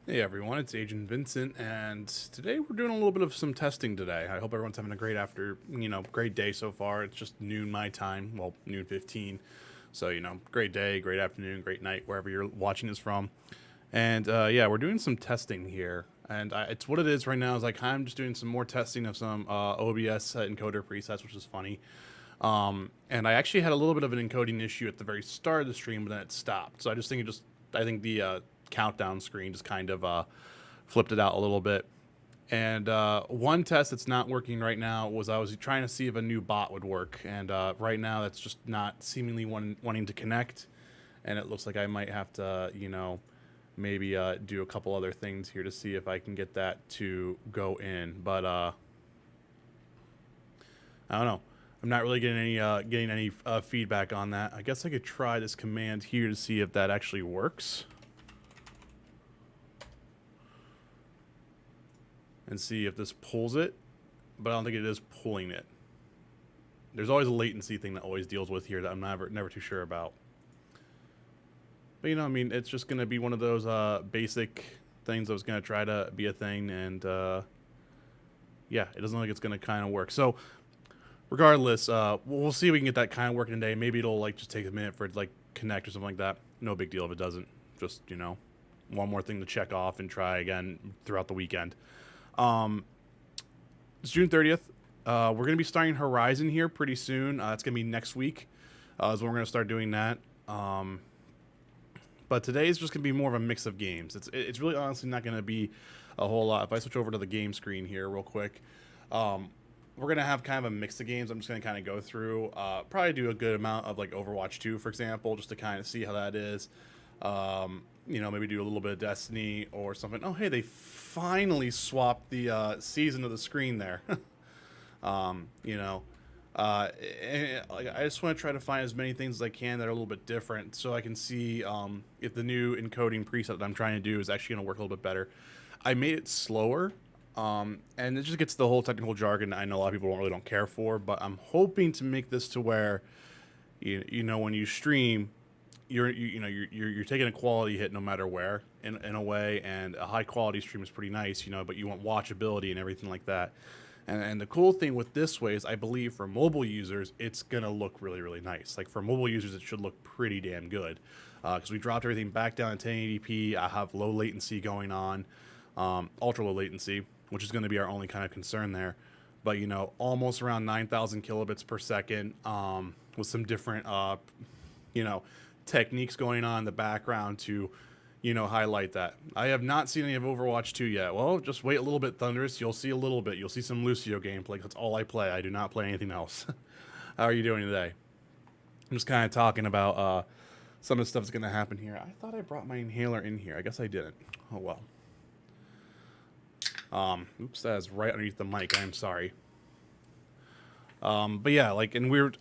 Hey everyone, it's Agent Vincent, and today we're doing a little bit of some testing today. I hope everyone's having a great day so far. It's just noon my time, well, noon 15. So, great day, great afternoon, great night, wherever you're watching this from. And yeah, we're doing some testing here. And it's what it is right now is like I'm just doing some more testing of some OBS encoder presets, which is funny. And I actually had a little bit of an encoding issue at the very start of the stream, but then it stopped. So I think the countdown screen just kind of flipped it out a little bit. And one test that's not working right now was I was trying to see if a new bot would work, and right now that's just not seemingly wanting to connect. And it looks like I might have to, maybe do a couple other things here to see if I can get that to go in. But I don't know. I'm not really getting any feedback on that. I guess I could try this command here to see if that actually works. And see if this pulls it, but I don't think it is pulling it. There's always a latency thing that always deals with here that I'm never too sure about. But I mean, it's just gonna be one of those basic things that was gonna try to be a thing, and yeah, it doesn't look like it's gonna kind of work. So regardless, we'll see if we can get that kind of working today. Maybe it'll like just take a minute for it to like connect or something like that. No big deal if it doesn't. Just one more thing to check off and try again throughout the weekend. It's June 30th. We're going to be starting Horizon here pretty soon. It's going to be next week is when we're going to start doing that. But today is just going to be more of a mix of games. It's really honestly not going to be a whole lot. If I switch over to the game screen here real quick, we're going to have kind of a mix of games. I'm just going to kind of go through, probably do a good amount of like Overwatch 2, for example, just to kind of see how that is. Maybe do a little bit of Destiny or something. Oh, hey, they finally swapped the season of the screen there. I just want to try to find as many things as I can that are a little bit different so I can see if the new encoding preset that I'm trying to do is actually going to work a little bit better. I made it slower, and it just gets the whole technical jargon I know a lot of people really don't care for, but I'm hoping to make this to where, when you stream, you're taking a quality hit no matter where in a way, and a high quality stream is pretty nice, but you want watchability and everything like that. And the cool thing with this way is I believe for mobile users it's gonna look really, really nice. Like for mobile users it should look pretty damn good, because we dropped everything back down to 1080p. I have low latency going on, ultra low latency, which is going to be our only kind of concern there. But almost around 9,000 kilobits per second, with some different techniques going on in the background to, highlight that. I have not seen any of Overwatch 2 yet. Well, just wait a little bit, Thunderous. You'll see a little bit. You'll see some Lucio gameplay. That's all I play. I do not play anything else. How are you doing today? I'm just kind of talking about some of the stuff that's going to happen here. I thought I brought my inhaler in here. I guess I didn't. Oh, well. Oops, that is right underneath the mic. I'm sorry. But yeah,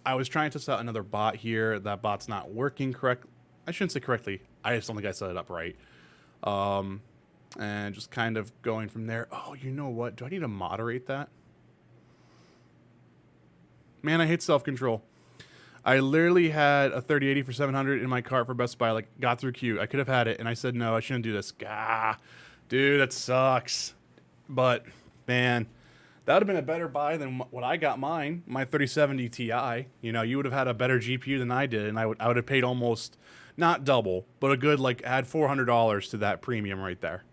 I was trying to set another bot here. That bot's not working correct. I shouldn't say correctly. I just don't think I set it up right. And just kind of going from there. Oh, you know what? Do I need to moderate that? Man, I hate self-control. I literally had a 3080 for 700 in my cart for Best Buy. Like, got through queue. I could have had it, and I said no. I shouldn't do this. Gah, dude, that sucks. But man, that would have been a better buy than what I got mine, my 3070 Ti. You would have had a better GPU than I did, and I would have paid almost, not double, but a good, add $400 to that premium right there.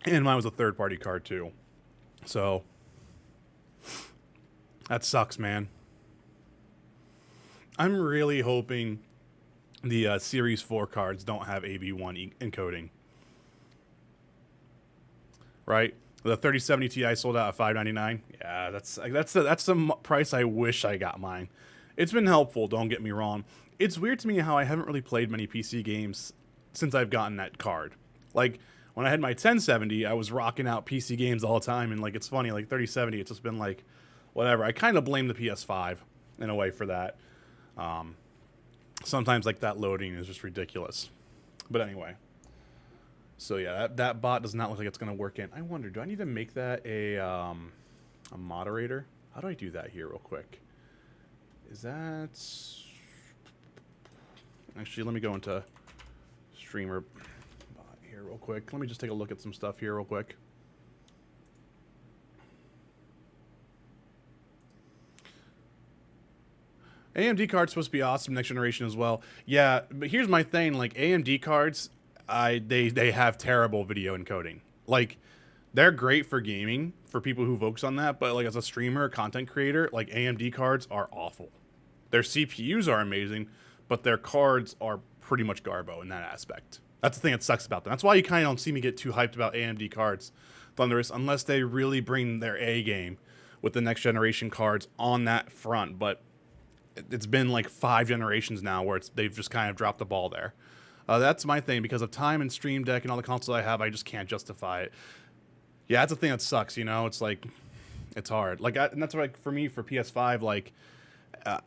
And mine was a third-party card, too. So, that sucks, man. I'm really hoping the Series 4 cards don't have AV1 encoding. Right? The 3070 Ti sold out at $599. Yeah, that's the price I wish I got mine. It's been helpful, don't get me wrong. It's weird to me how I haven't really played many PC games since I've gotten that card. Like, when I had my 1070, I was rocking out PC games all the time, and it's funny, 3070, it's just been whatever. I kind of blame the PS5 in a way for that. Sometimes that loading is just ridiculous. But anyway. So yeah, that bot does not look like it's going to work in. I wonder, do I need to make that a moderator? How do I do that here real quick? Is that... Actually, let me go into streamer bot. real quick. Let me just take a look at some stuff here real quick. AMD cards supposed to be awesome next generation as well. Yeah, but here's my thing. Like, AMD cards, they have terrible video encoding. Like, they're great for gaming for people who focus on that, but like as a streamer, content creator, like AMD cards are awful. Their CPUs are amazing, but their cards are pretty much garbo in that aspect. That's the thing that sucks about them. That's why you kind of don't see me get too hyped about AMD cards, Thunderous, unless they really bring their A game with the next generation cards on that front. But it's been like 5 generations now where they've just kind of dropped the ball there. That's my thing. Because of time and Stream Deck and all the consoles I have, I just can't justify it. Yeah, that's the thing that sucks, you know? It's like, it's hard. Like, and that's like, for me, for PS5, like,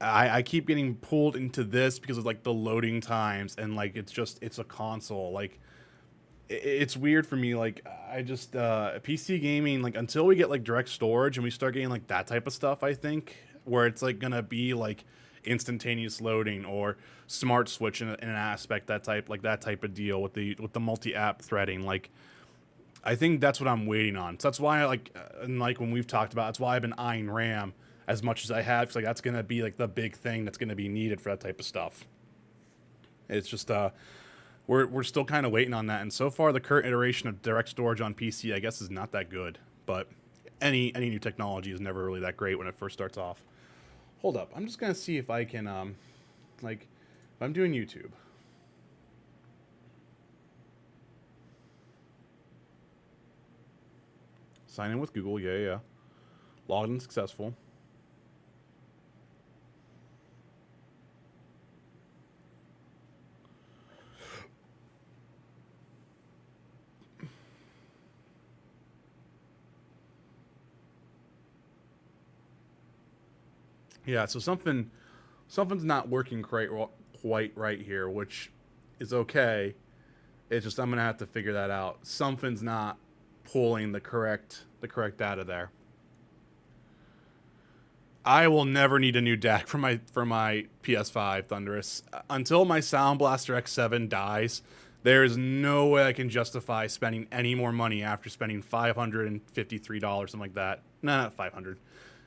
I keep getting pulled into this because of, like, the loading times, and, like, it's a console. Like, it's weird for me. Like, I just, PC gaming, like, until we get, like, direct storage and we start getting, like, that type of stuff, I think, where it's, like, gonna be, like, instantaneous loading or smart switch in an aspect, that type of deal with the multi-app threading, like, I think that's what I'm waiting on. So that's why I and like when we've talked about, that's why I've been eyeing RAM as much as I have. Because like that's gonna be like the big thing that's gonna be needed for that type of stuff. It's just we're still kind of waiting on that. And so far, the current iteration of direct storage on PC, I guess, is not that good. But any new technology is never really that great when it first starts off. Hold up, I'm just gonna see if I can like if I'm doing YouTube. Sign in with Google, yeah. Logged in successful. Yeah, so something's not working quite right here, which is okay. It's just I'm gonna have to figure that out. Something's not pulling the correct data there. I will never need a new DAC for my PS5, Thunderous. Until my Sound Blaster X7 dies, there is no way I can justify spending any more money after spending $553, something like that. No, not 500.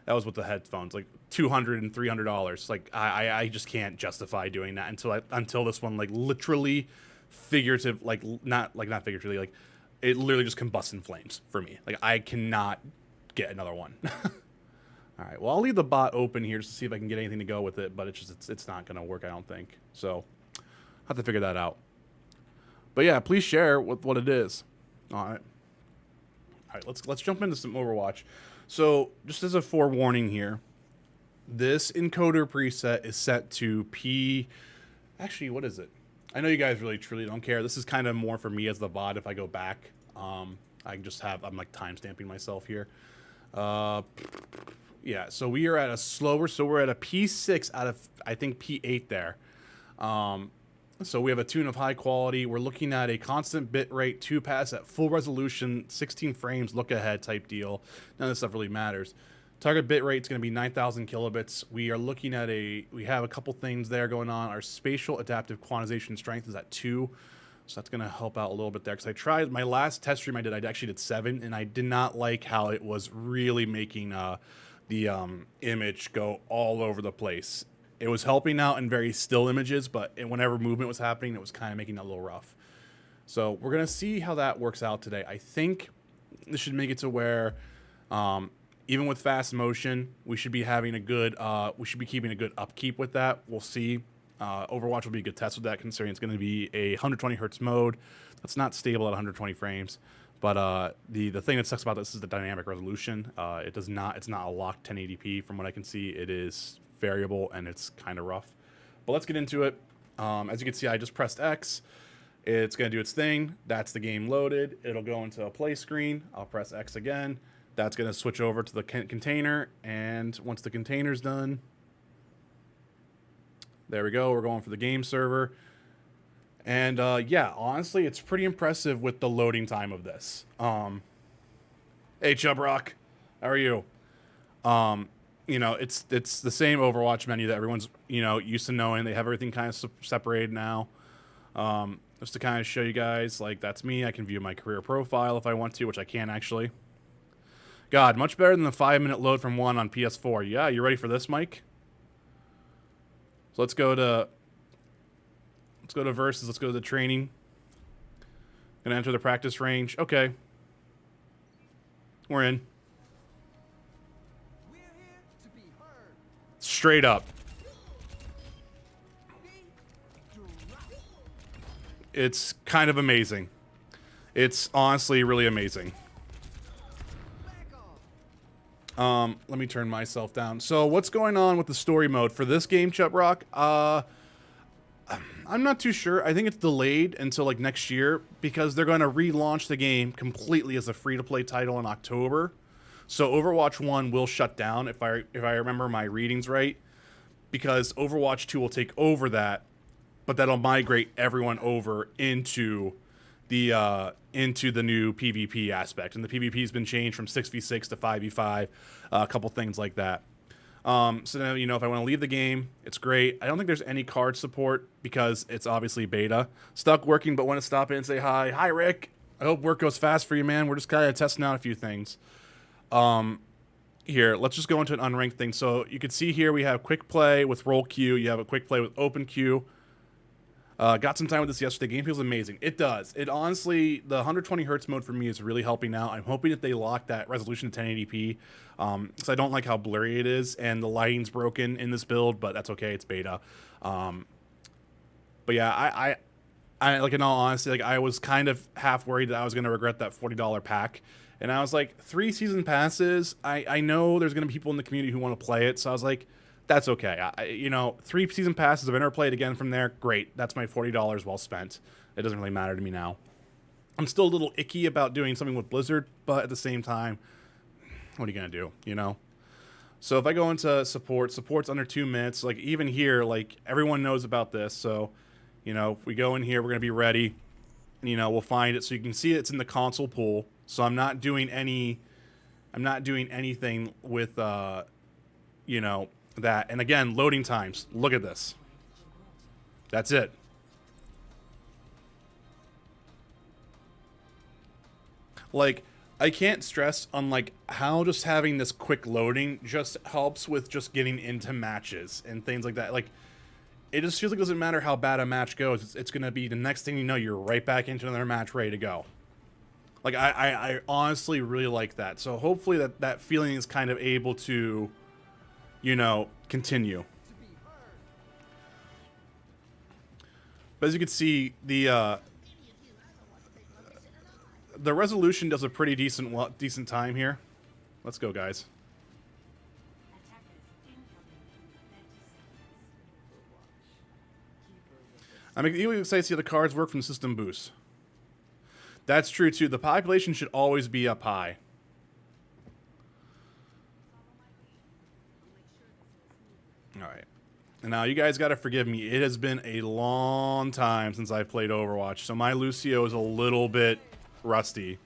That was with the headphones, like $200 and $300. Like I just can't justify doing that until this one, like, literally figurative, like not figuratively, like it literally just combusts in flames for me. Like, I cannot get another one. All right, well, I'll leave the bot open here just to see if I can get anything to go with it, but it's not going to work, I don't think. So I'll have to figure that out. But yeah, please share what it is. All right. All right, let's jump into some Overwatch. So just as a forewarning here, this encoder preset is set to P... Actually, what is it? I know you guys really, truly don't care. This is kind of more for me as the bot if I go back. I'm like time-stamping myself here. Yeah, so we are at a slower, so we're at a P6 out of, I think, P8 there. So we have a tune of high quality. We're looking at a constant bit rate, 2-pass at full resolution, 16 frames, look ahead type deal. None of this stuff really matters. Target bit rate is going to be 9,000 kilobits. We are looking at we have a couple things there going on. Our spatial adaptive quantization strength is at 2. So that's going to help out a little bit there. Because I tried, my last test stream I actually did 7, and I did not like how it was really making the image go all over the place. It was helping out in very still images, but whenever movement was happening, it was kind of making it a little rough. So we're going to see how that works out today. I think this should make it to where, even with fast motion, we should be having a good, we should be keeping a good upkeep with that. We'll see. Overwatch will be a good test with that, considering it's going to be a 120 hertz mode. That's not stable at 120 frames. But the thing that sucks about this is the dynamic resolution. It's not a locked 1080p from what I can see. It is variable and it's kind of rough. But let's get into it. As you can see, I just pressed X. It's going to do its thing. That's the game loaded. It'll go into a play screen. I'll press X again. That's going to switch over to the container. And once the container's done, there we go. We're going for the game server. And yeah, honestly, it's pretty impressive with the loading time of this. Hey, Chubrock, how are you? You know, it's the same Overwatch menu that everyone's, you know, used to knowing. They have everything kind of separated now. just to kind of show you guys, like, that's me. I can view my career profile if I want to, which I can actually. God, much better than the 5-minute load from 1 on PS4. Yeah, you ready for this, Mike? So let's go to versus. Let's go to the training. Gonna enter the practice range. Okay, we're in. Straight up. It's kind of amazing. It's honestly really amazing. Let me turn myself down. So what's going on with the story mode for this game, Chuprock? I'm not too sure. I think it's delayed until like next year because they're going to relaunch the game completely as a free-to-play title in October. So Overwatch 1 will shut down if I remember my readings right, because Overwatch 2 will take over that, but that'll migrate everyone over into the new PvP aspect. And the PvP has been changed from 6v6 to 5v5, a couple things like that. So now, you know, if I want to leave the game, it's great. I don't think there's any card support because it's obviously beta. Stuck working, but want to stop in and say hi. Hi, Rick. I hope work goes fast for you, man. We're just kind of testing out a few things. Here, let's just go into an unranked thing. So you can see here we have quick play with roll queue. You have a quick play with open queue. Got some time with this yesterday. Game feels amazing. It does. It honestly, the 120 hertz mode for me is really helping out. I'm hoping that they lock that resolution to 1080p because I don't like how blurry it is, and the lighting's broken in this build, but that's okay. It's beta. But yeah, I like, in all honesty, like, I was kind of half worried that I was going to regret that $40 pack. And I was like, 3 season passes. I know there's going to be people in the community who want to play it. So I was like, that's okay. You know, 3 season passes. If I never play it again from there, great. That's my $40 well spent. It doesn't really matter to me now. I'm still a little icky about doing something with Blizzard, but at the same time, what are you going to do, you know? So if I go into support's under 2 minutes. Like, even here, like, everyone knows about this. So, you know, if we go in here, we're going to be ready. And, you know, we'll find it. So you can see it's in the console pool. So I'm not doing anything with, you know, that. And again, loading times. Look at this. That's it. Like, I can't stress on, like, how just having this quick loading just helps with just getting into matches and things like that. Like, it just feels like it doesn't matter how bad a match goes. It's going to be the next thing you know, you're right back into another match ready to go. Like, I honestly really like that. So hopefully that feeling is kind of able to, you know, continue. But as you can see, the resolution does a pretty decent time here. Let's go, guys. I'm really excited to see how the cards work from system boost. That's true, too. The population should always be up high. All right. And now you guys got to forgive me. It has been a long time since I've played Overwatch, so my Lucio is a little bit rusty.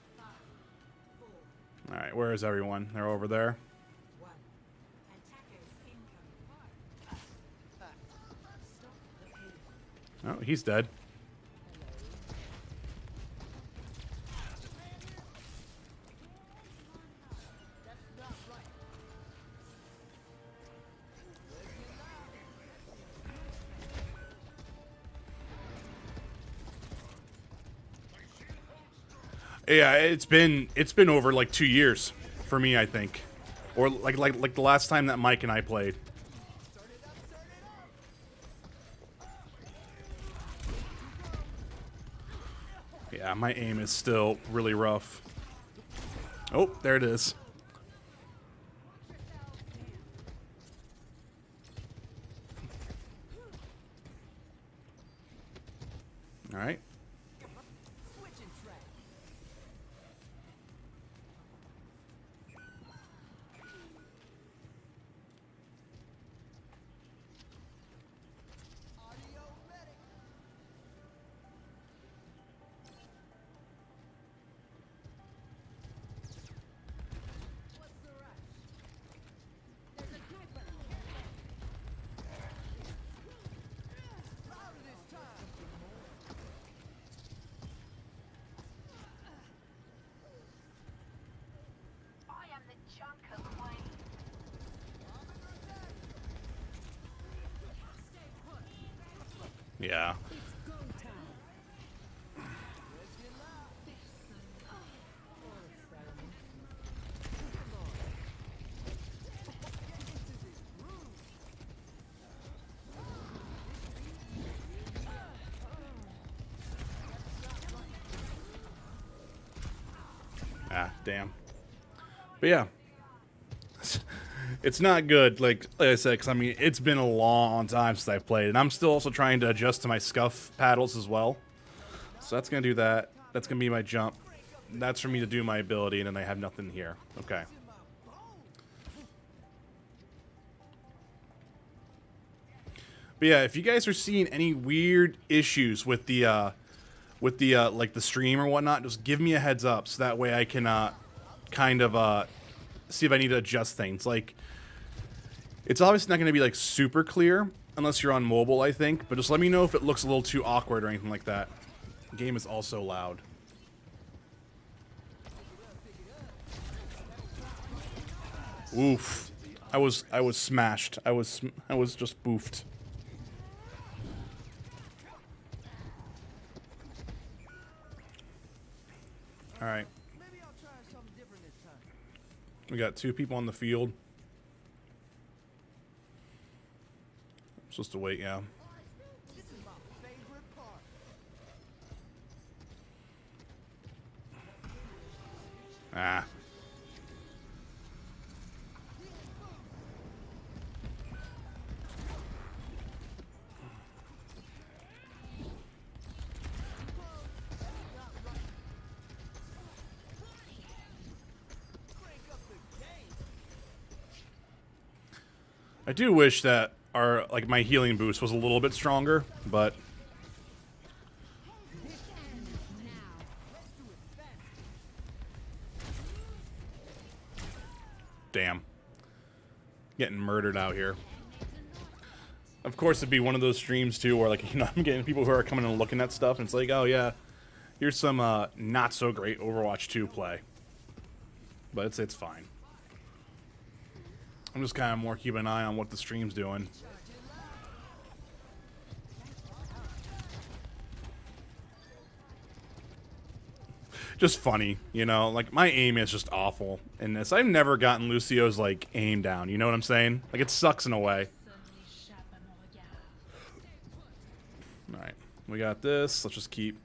All right, where is everyone? They're over there. Oh, he's dead. Yeah, it's been over like 2 years for me, I think, or like the last time that Mike and I played. Yeah, my aim is still really rough. Oh, there it is. All right. Yeah. Ah, damn. But yeah. It's not good, like I said, because I mean, it's been a long time since I've played, and I'm still also trying to adjust to my scuff paddles as well. So that's going to do that. That's going to be my jump. That's for me to do my ability, and then I have nothing here. Okay. But yeah, if you guys are seeing any weird issues with the like the stream or whatnot, just give me a heads up so that way I can kind of see if I need to adjust things. Like, it's obviously not going to be like super clear unless you're on mobile, I think, but just let me know if it looks a little too awkward or anything like that. The game is also loud. Oof. I was smashed. I was just boofed. All right. We got 2 people on the field. I'm supposed to wait, yeah. Ah. I do wish that my healing boost was a little bit stronger, but damn. Getting murdered out here. Of course, it'd be one of those streams too where, like, you know, I'm getting people who are coming and looking at stuff and it's like, oh yeah, here's some not so great Overwatch 2 play. But it's fine. I'm just kind of more keeping an eye on what the stream's doing. Just funny, you know? Like, my aim is just awful in this. I've never gotten Lucio's, like, aim down. You know what I'm saying? Like, it sucks in a way. Alright. We got this. Let's just keep...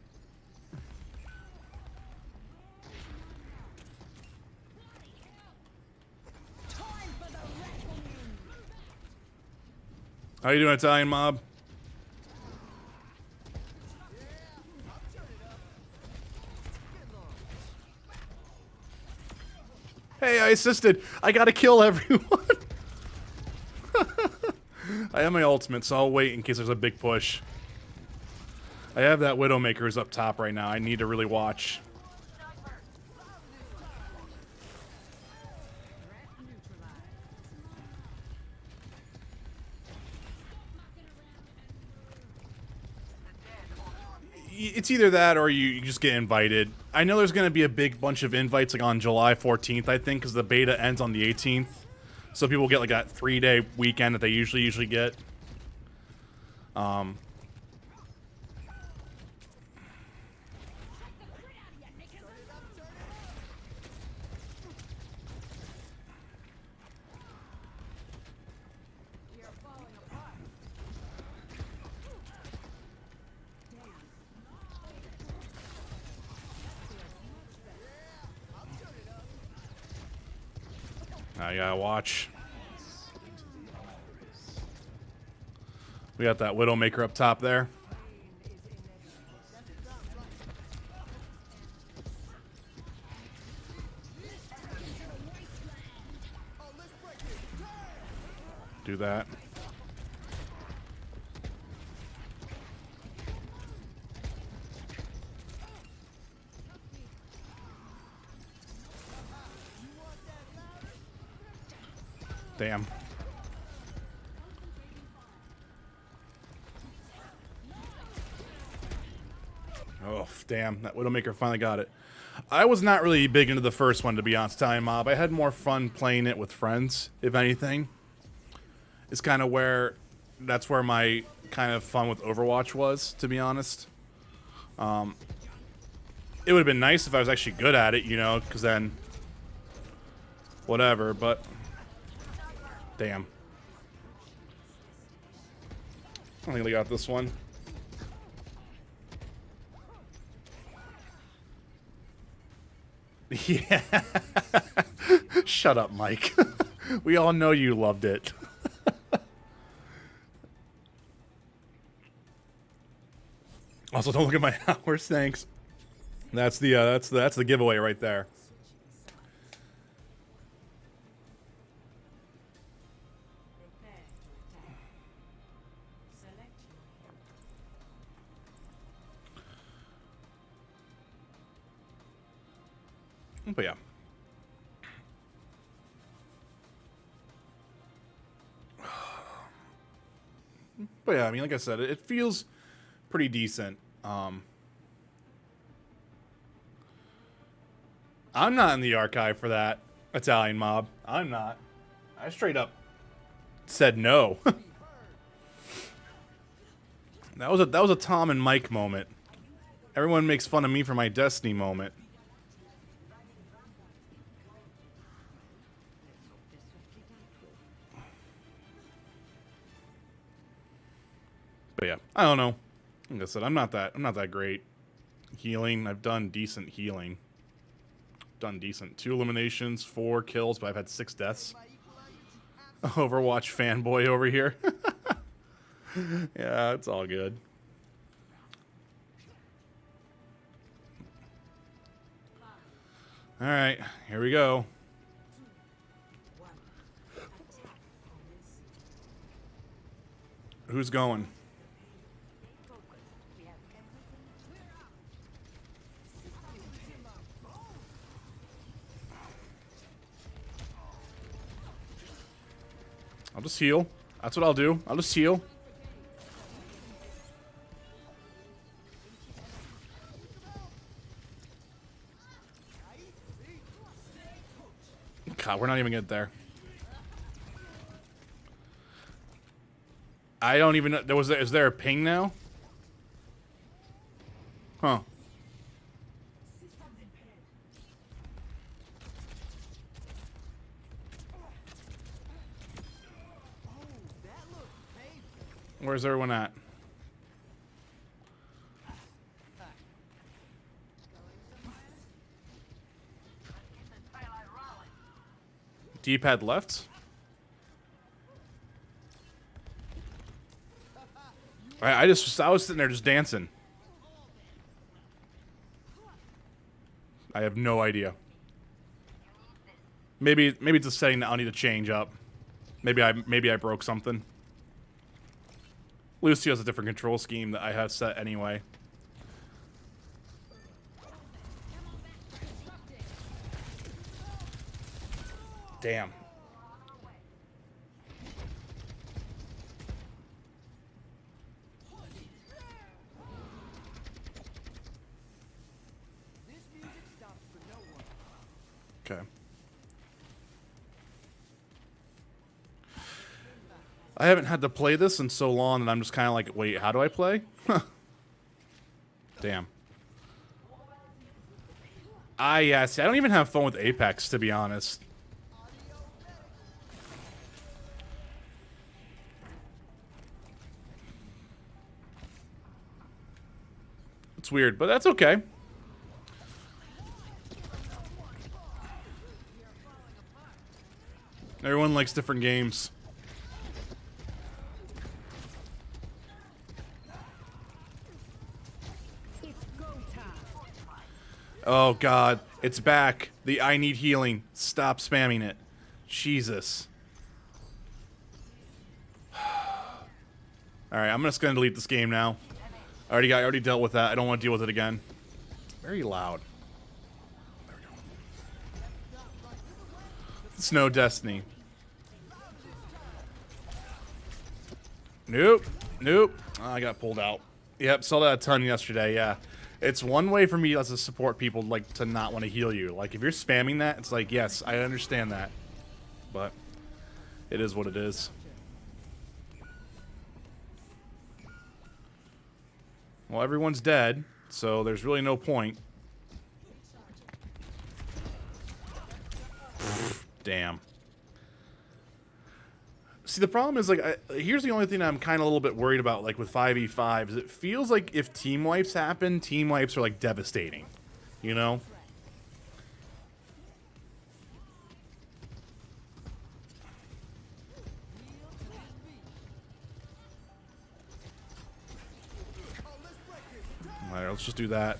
How you doing, Italian mob? Hey, I assisted. I gotta kill everyone. I have my ultimate, so I'll wait in case there's a big push. I have that Widowmaker's up top right now. I need to really watch. It's either that or you just get invited. I know there's going to be a big bunch of invites like on July 14th, I think, because the beta ends on the 18th. So people get like that 3-day weekend that they usually get. I gotta watch. We got that Widowmaker up top there. Do that. Damn. Oh, damn. That Widowmaker finally got it. I was not really big into the first one, to be honest, Italian Mob. I had more fun playing it with friends, if anything. It's kind of where That's where my kind of fun with Overwatch was, to be honest. It would have been nice if I was actually good at it, you know, because then whatever, but damn. I think they got this one. Yeah. Shut up, Mike. We all know you loved it. Also, don't look at my hours, thanks. That's the giveaway right there. But yeah. But yeah, I mean, like I said, it feels pretty decent. I'm not in the archive for that Italian mob. I'm not. I straight up said no. That was a Tom and Mike moment. Everyone makes fun of me for my Destiny moment. But yeah, I don't know. Like I said, I'm not that great. Healing, I've done decent healing. Done decent. 2 eliminations, 4 kills, but I've had 6 deaths. Overwatch fanboy over here. Yeah, it's all good. Alright, here we go. Who's going? I'll just heal. That's what I'll do. I'll just heal. God, we're not even getting there. I don't even know. Is there a ping now? Huh. Where's everyone at? D-pad left? I was sitting there just dancing. I have no idea. Maybe it's a setting that I'll need to change up. Maybe I broke something. Lucy has a different control scheme that I have set anyway. Damn. Okay. I haven't had to play this in so long that I'm just kind of like, wait, how do I play? Damn. Yeah, see, I don't even have fun with Apex, to be honest. It's weird, but that's okay. Everyone likes different games. Oh god, it's back. The I need healing. Stop spamming it. Jesus. Alright, I'm just gonna delete this game now. I already dealt with that. I don't want to deal with it again. It's very loud. There we go. It's no Destiny. Nope. Nope. Oh, I got pulled out. Yep, saw that a ton yesterday, yeah. It's one way for me as a support people like to not want to heal you. Like if you're spamming that, it's like, yes, I understand that. But it is what it is. Well, everyone's dead, so there's really no point. Damn. See, the problem is, like, here's the only thing I'm kind of a little bit worried about, like, with 5v5, is it feels like if team wipes happen, team wipes are, like, devastating. You know? Alright, let's just do that.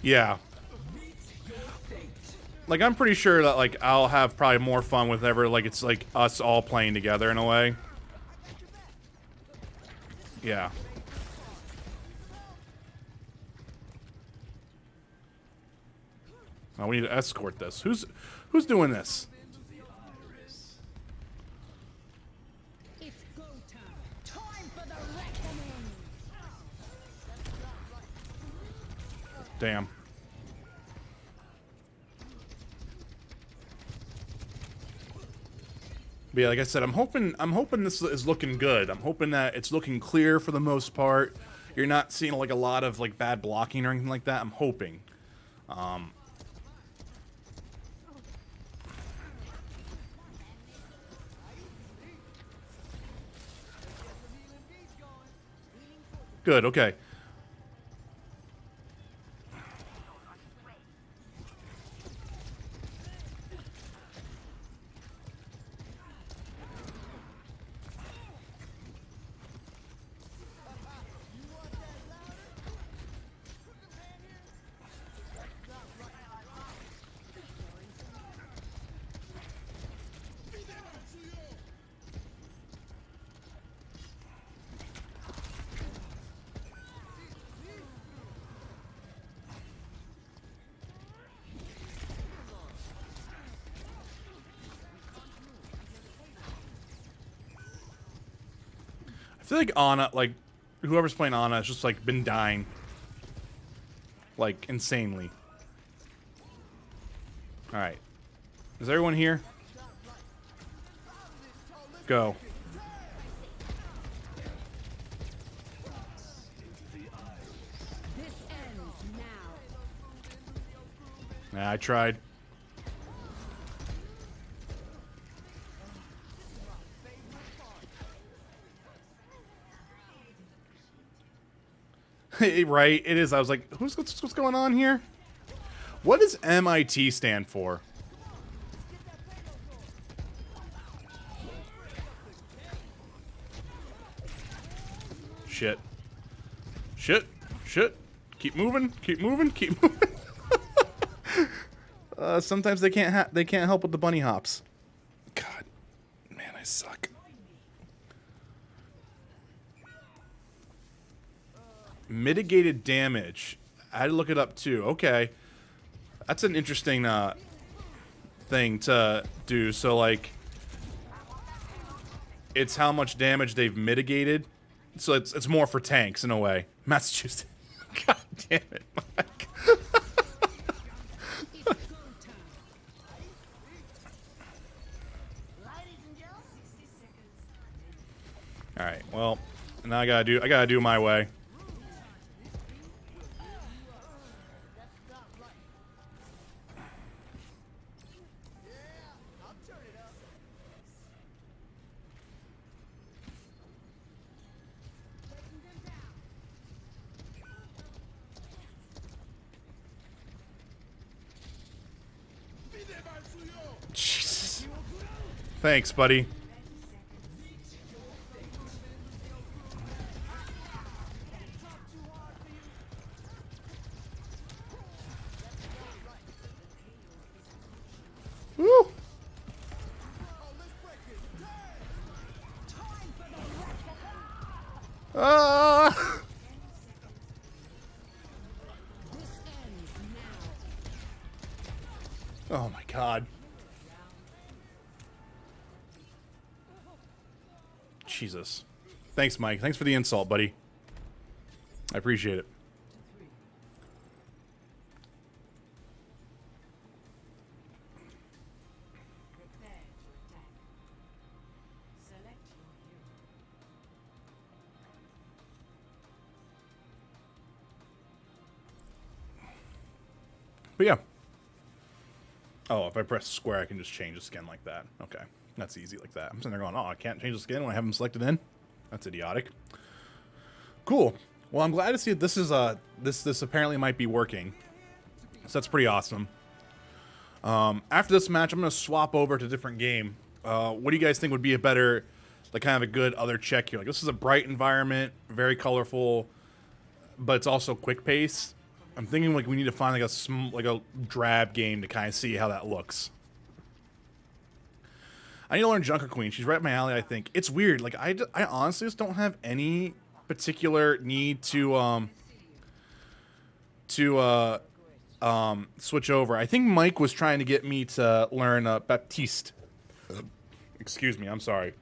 Yeah. Like, I'm pretty sure that, like, I'll have probably more fun with ever, like, it's, like, us all playing together in a way. Yeah. Oh, we need to escort this. Who's doing this? It's go time. Time for the reckoning. Damn. But yeah, like I said, I'm hoping this is looking good. I'm hoping that it's looking clear for the most part. You're not seeing like a lot of like bad blocking or anything like that. I'm hoping. Good, okay. I feel like Ana, like, whoever's playing Ana has just, like, been dying. Like, insanely. Alright. Is everyone here? Go. This ends now. Yeah, I tried. Right, it is. I was like, what's going on here? What does MIT stand for? Shit. Shit. Shit. Keep moving. Keep moving. Keep moving. Sometimes they can't help with the bunny hops. God, man, I suck. Mitigated damage. I had to look it up too. Okay, that's an interesting thing to do. So like, it's how much damage they've mitigated. So it's more for tanks in a way. Massachusetts. God damn it, Mike. All right. Well, now I gotta do my way. Jesus. Thanks, buddy. Woo! Ah! Oh my God. Jesus. Thanks, Mike. Thanks for the insult, buddy. I appreciate it. But yeah. Oh, if I press square, I can just change the skin like that. Okay. That's easy like that. I'm sitting there going, oh, I can't change the skin when I have them selected in? That's idiotic. Cool. Well, I'm glad to see that this is, this apparently might be working. So that's pretty awesome. After this match, I'm going to swap over to a different game. What do you guys think would be a better, like, kind of a good other check here? Like, this is a bright environment, very colorful, but it's also quick pace. I'm thinking like we need to find like a drab game to kind of see how that looks. I need to learn Junker Queen. She's right up my alley, I think. It's weird. Like I honestly just don't have any particular need to switch over. I think Mike was trying to get me to learn Baptiste. Excuse me. I'm sorry.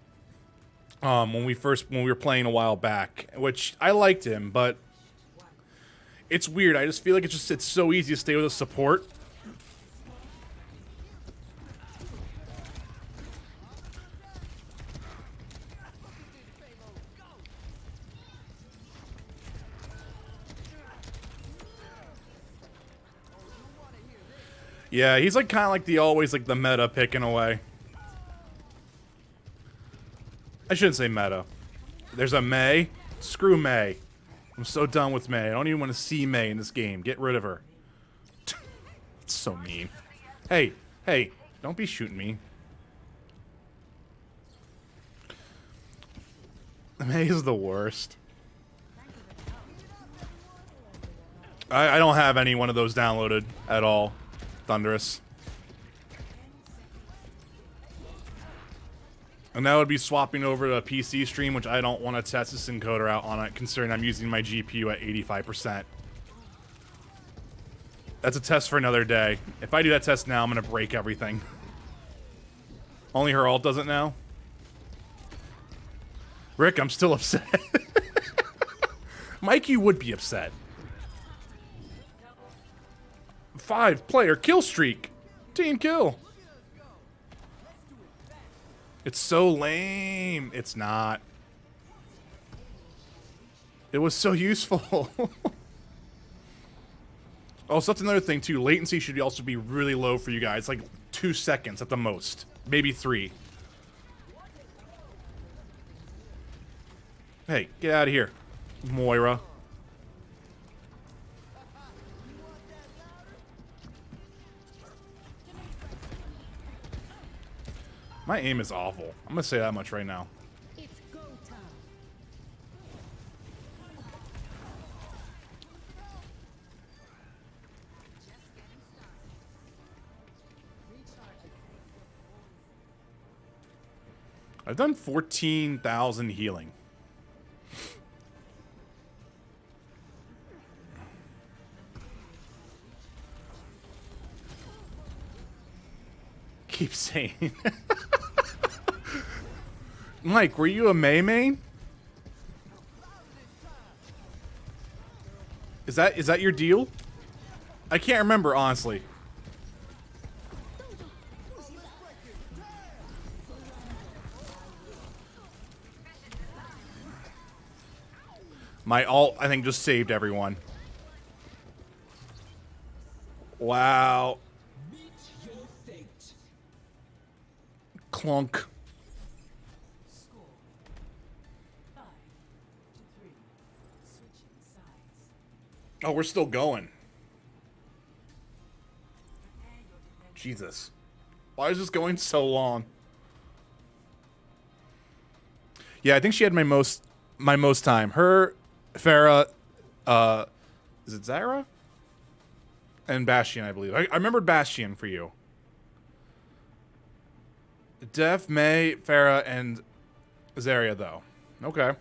When we were playing a while back, which I liked him, but it's weird. I just feel like it's so easy to stay with a support. Yeah, he's like kind of like the meta pick in a way. I shouldn't say meta. There's a Mei. Screw Mei. I'm so done with Mei. I don't even want to see Mei in this game. Get rid of her. It's so mean. Hey, hey, don't be shooting me. Mei is the worst. I don't have any one of those downloaded at all. Thunderous. And that would be swapping over to a PC stream, which I don't want to test this encoder out on it, considering I'm using my GPU at 85%. That's a test for another day. If I do that test now, I'm going to break everything. Only her ult does it now? Rick, I'm still upset. Mike, you would be upset. 5-player kill streak. Team kill. It's so lame. It's not. It was so useful. Oh, so that's another thing too. Latency should also be really low for you guys. Like 2 seconds at the most. Maybe 3. Hey, get out of here, Moira. My aim is awful. I'm gonna say that much right now. It's go time. I've done 14,000 healing. Keep saying. Mike, were you a Mei main? Is that your deal? I can't remember, honestly. My ult, I think, just saved everyone. Wow. Clunk. Oh, we're still going. Jesus. Why is this going so long? Yeah, I think she had my most time. Her, Farah, is it Zyra? And Bastion, I believe. I remembered Bastion for you. Def, Mei, Farah, and Zarya, though. Okay.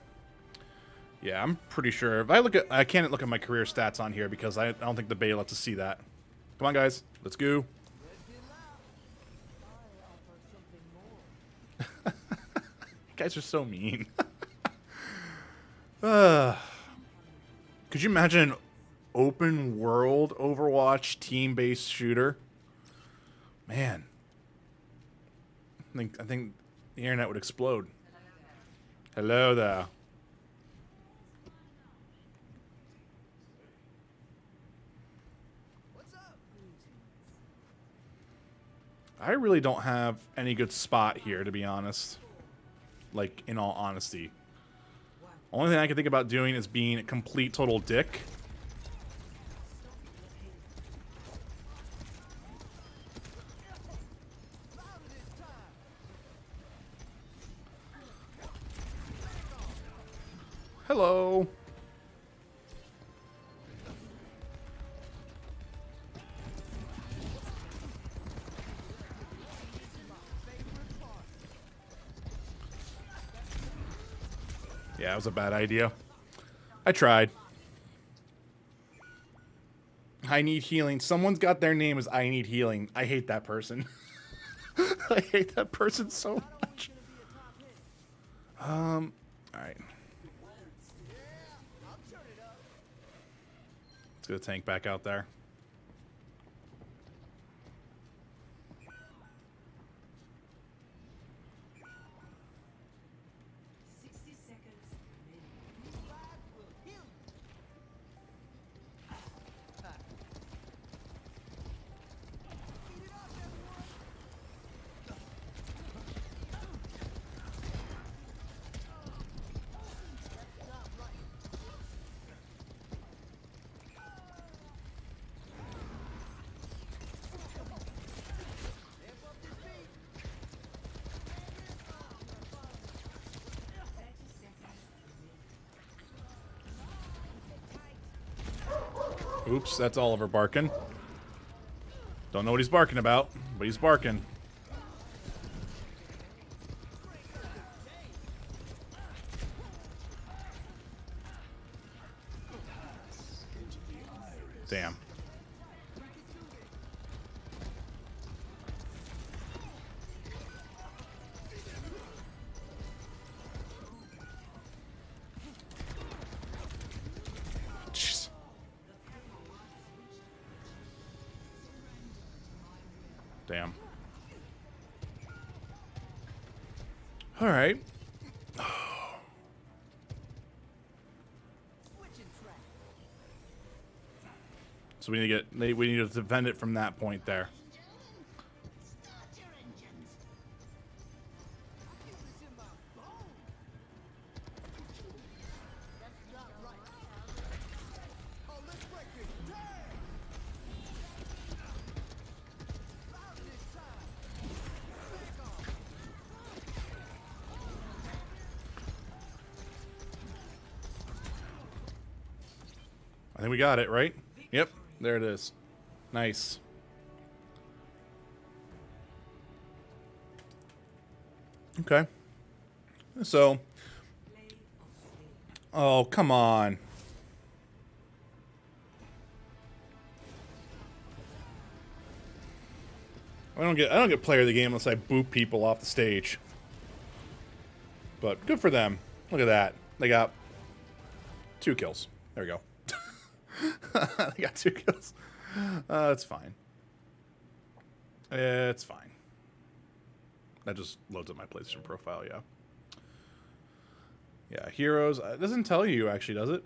Yeah, I'm pretty sure. If I can't look at my career stats on here because I don't think the beta lets us see that. Come on, guys. Let's go. You guys are so mean. Could Could you imagine an open world Overwatch team-based shooter? Man. I think the internet would explode. Hello there. I really don't have any good spot here, to be honest. Like, in all honesty. Only thing I can think about doing is being a complete total dick. Hello. Yeah, it was a bad idea. I tried. I need healing. Someone's got their name as I need healing. I hate that person. I hate that person so much. Alright. Let's get a tank back out there. Oops, that's Oliver barking. Don't know what he's barking about, but he's barking. Damn. Jeez. Damn. All right. So we need to get we need to defend it from that point there. I think we got it, right? Yep, there it is. Nice. Okay. So. Oh, come on. I don't get player of the game unless I boop people off the stage. But good for them. Look at that. They got 2 kills. There we go. They got 2 kills. It's fine. It's fine. That just loads up my PlayStation profile, yeah. Yeah, heroes. It doesn't tell you, actually, does it?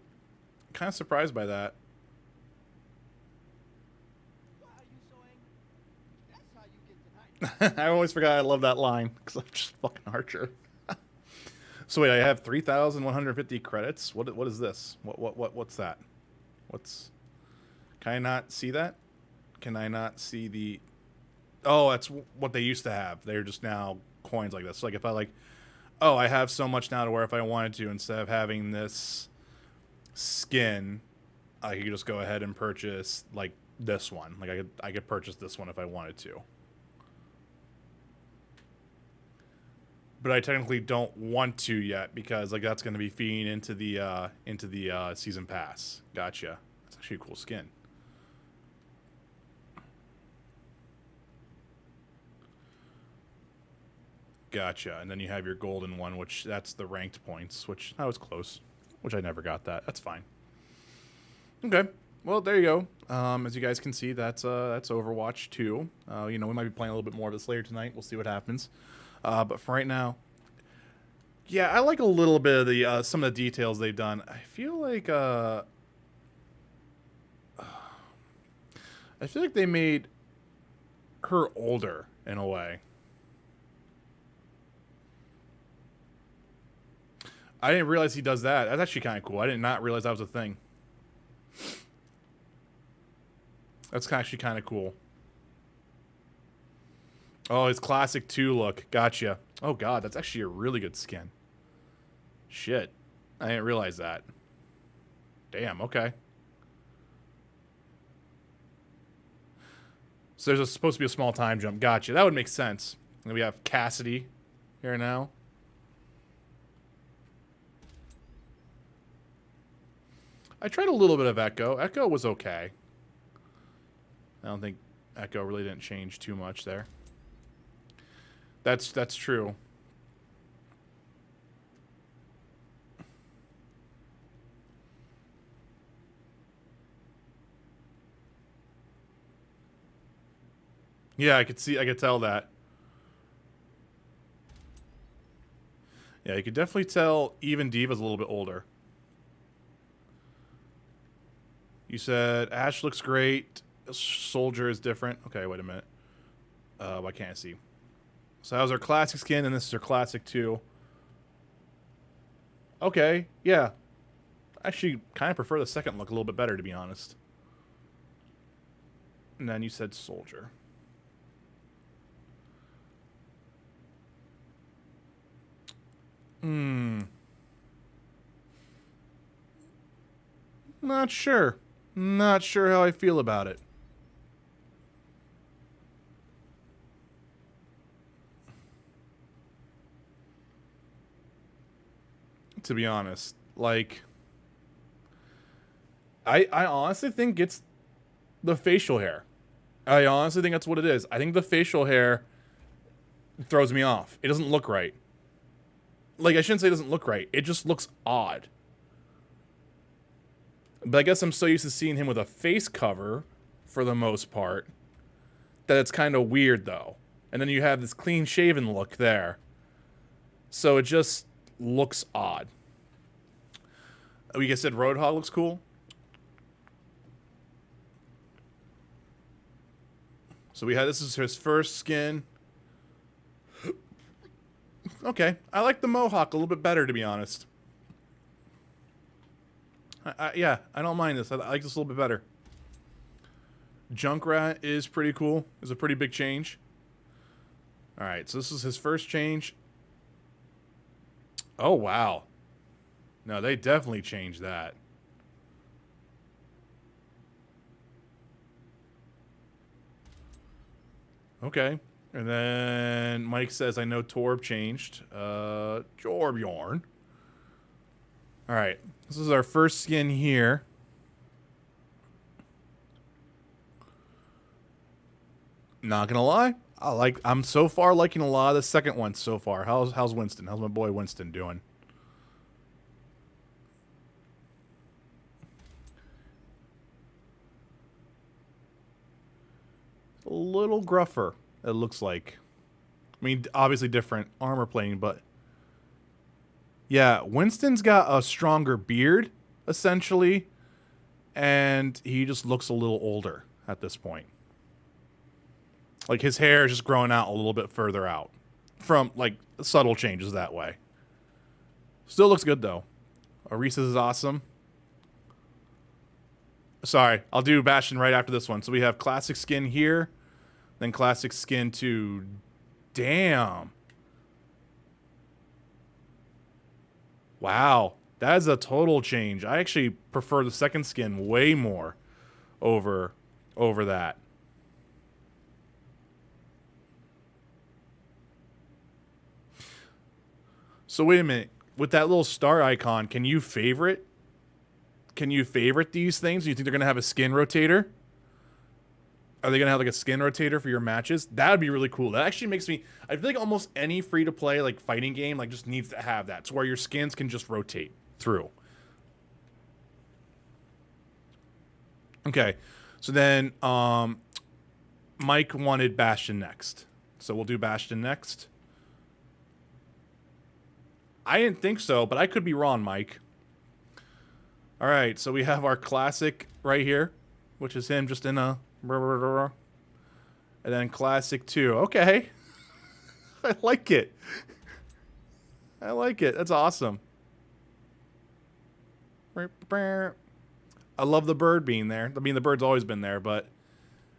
Kind of surprised by that. I always forgot I love that line, because I'm just fucking Archer. So wait, I have 3,150 credits. What is this? What's that? What's... Can I not see that? Can I not see the... Oh, that's what they used to have. They're just now coins like this. Like if I like... Oh, I have so much now to where if I wanted to, instead of having this skin, I could just go ahead and purchase like this one. Like I could purchase this one if I wanted to. But I technically don't want to yet because like that's going to be feeding into the season pass. Gotcha. That's actually a cool skin. Gotcha. And then you have your golden one, which that's the ranked points, which I was close, which I never got that. That's fine. Okay. Well, there you go. As you guys can see, that's Overwatch 2. You know, we might be playing a little bit more of this later tonight. We'll see what happens. But for right now, yeah, I like a little bit of the some of the details they've done. I feel like they made her older in a way. I didn't realize he does that. That's actually kind of cool. I did not realize that was a thing. That's actually kind of cool. Oh, his classic 2 look. Gotcha. Oh, God. That's actually a really good skin. Shit. I didn't realize that. Damn. Okay. So there's supposed to be a small time jump. Gotcha. That would make sense. And we have Cassidy here now. I tried a little bit of Echo. Echo was okay. I don't think Echo really didn't change too much there. That's true. Yeah, I could tell that. Yeah, you could definitely tell even Diva's a little bit older. You said Ash looks great. Soldier is different. Okay, wait a minute. Why can't I see? So that was our classic skin, and this is our classic 2. Okay, yeah. I actually kind of prefer the second look a little bit better, to be honest. And then you said Soldier. Not sure. Not sure how I feel about it. To be honest, like, I honestly think it's the facial hair. I honestly think that's what it is. I think the facial hair throws me off. It doesn't look right. Like, I shouldn't say it doesn't look right. It just looks odd. But I guess I'm so used to seeing him with a face cover, for the most part, that it's kind of weird, though. And then you have this clean-shaven look there. So it just looks odd. Like I said, Roadhog looks cool. So this is his first skin. Okay, I like the Mohawk a little bit better, to be honest. Yeah, I don't mind this. I like this a little bit better. Junkrat is pretty cool. It's a pretty big change. Alright, so this is his first change. Oh, wow. No, they definitely changed that. Okay. And then Mike says, I know Torb changed. Jorbjorn. Alright. This is our first skin here. Not gonna lie. I'm so far liking a lot of the second one so far. How's Winston? How's my boy Winston doing? A little gruffer, it looks like. I mean, obviously different armor plating, but yeah, Winston's got a stronger beard, essentially, and he just looks a little older at this point. Like, his hair is just growing out a little bit further out. From, like, subtle changes that way. Still looks good, though. Orisa's is awesome. Sorry, I'll do Bastion right after this one. So we have classic skin here, then classic skin 2. Damn. Wow, that is a total change. I actually prefer the second skin way more over that. So wait a minute. With that little star icon, can you favorite? Can you favorite these things? Do you think they're going to have a skin rotator? Are they going to have like a skin rotator for your matches? That would be really cool. That actually makes me... I feel like almost any free-to-play like fighting game like just needs to have that. So where your skins can just rotate through. Okay. So then Mike wanted Bastion next. So we'll do Bastion next. I didn't think so, but I could be wrong, Mike. All right, so we have our classic right here, which is him just in a... And then classic 2. Okay. I like it. I like it. That's awesome. I love the bird being there. I mean, the bird's always been there, but...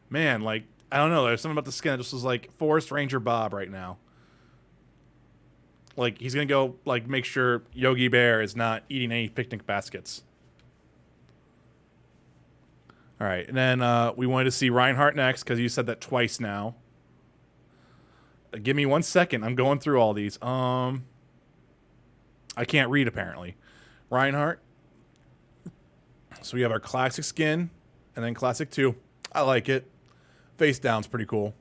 Man, like, I don't know. There's something about the skin that just was like Forest Ranger Bob right now. Like, he's going to go, like, make sure Yogi Bear is not eating any picnic baskets. All right, and then we wanted to see Reinhardt next because you said that twice now. Give me 1 second. I'm going through all these. I can't read, apparently. Reinhardt. So we have our classic skin, and then classic 2. I like it. Face down's pretty cool.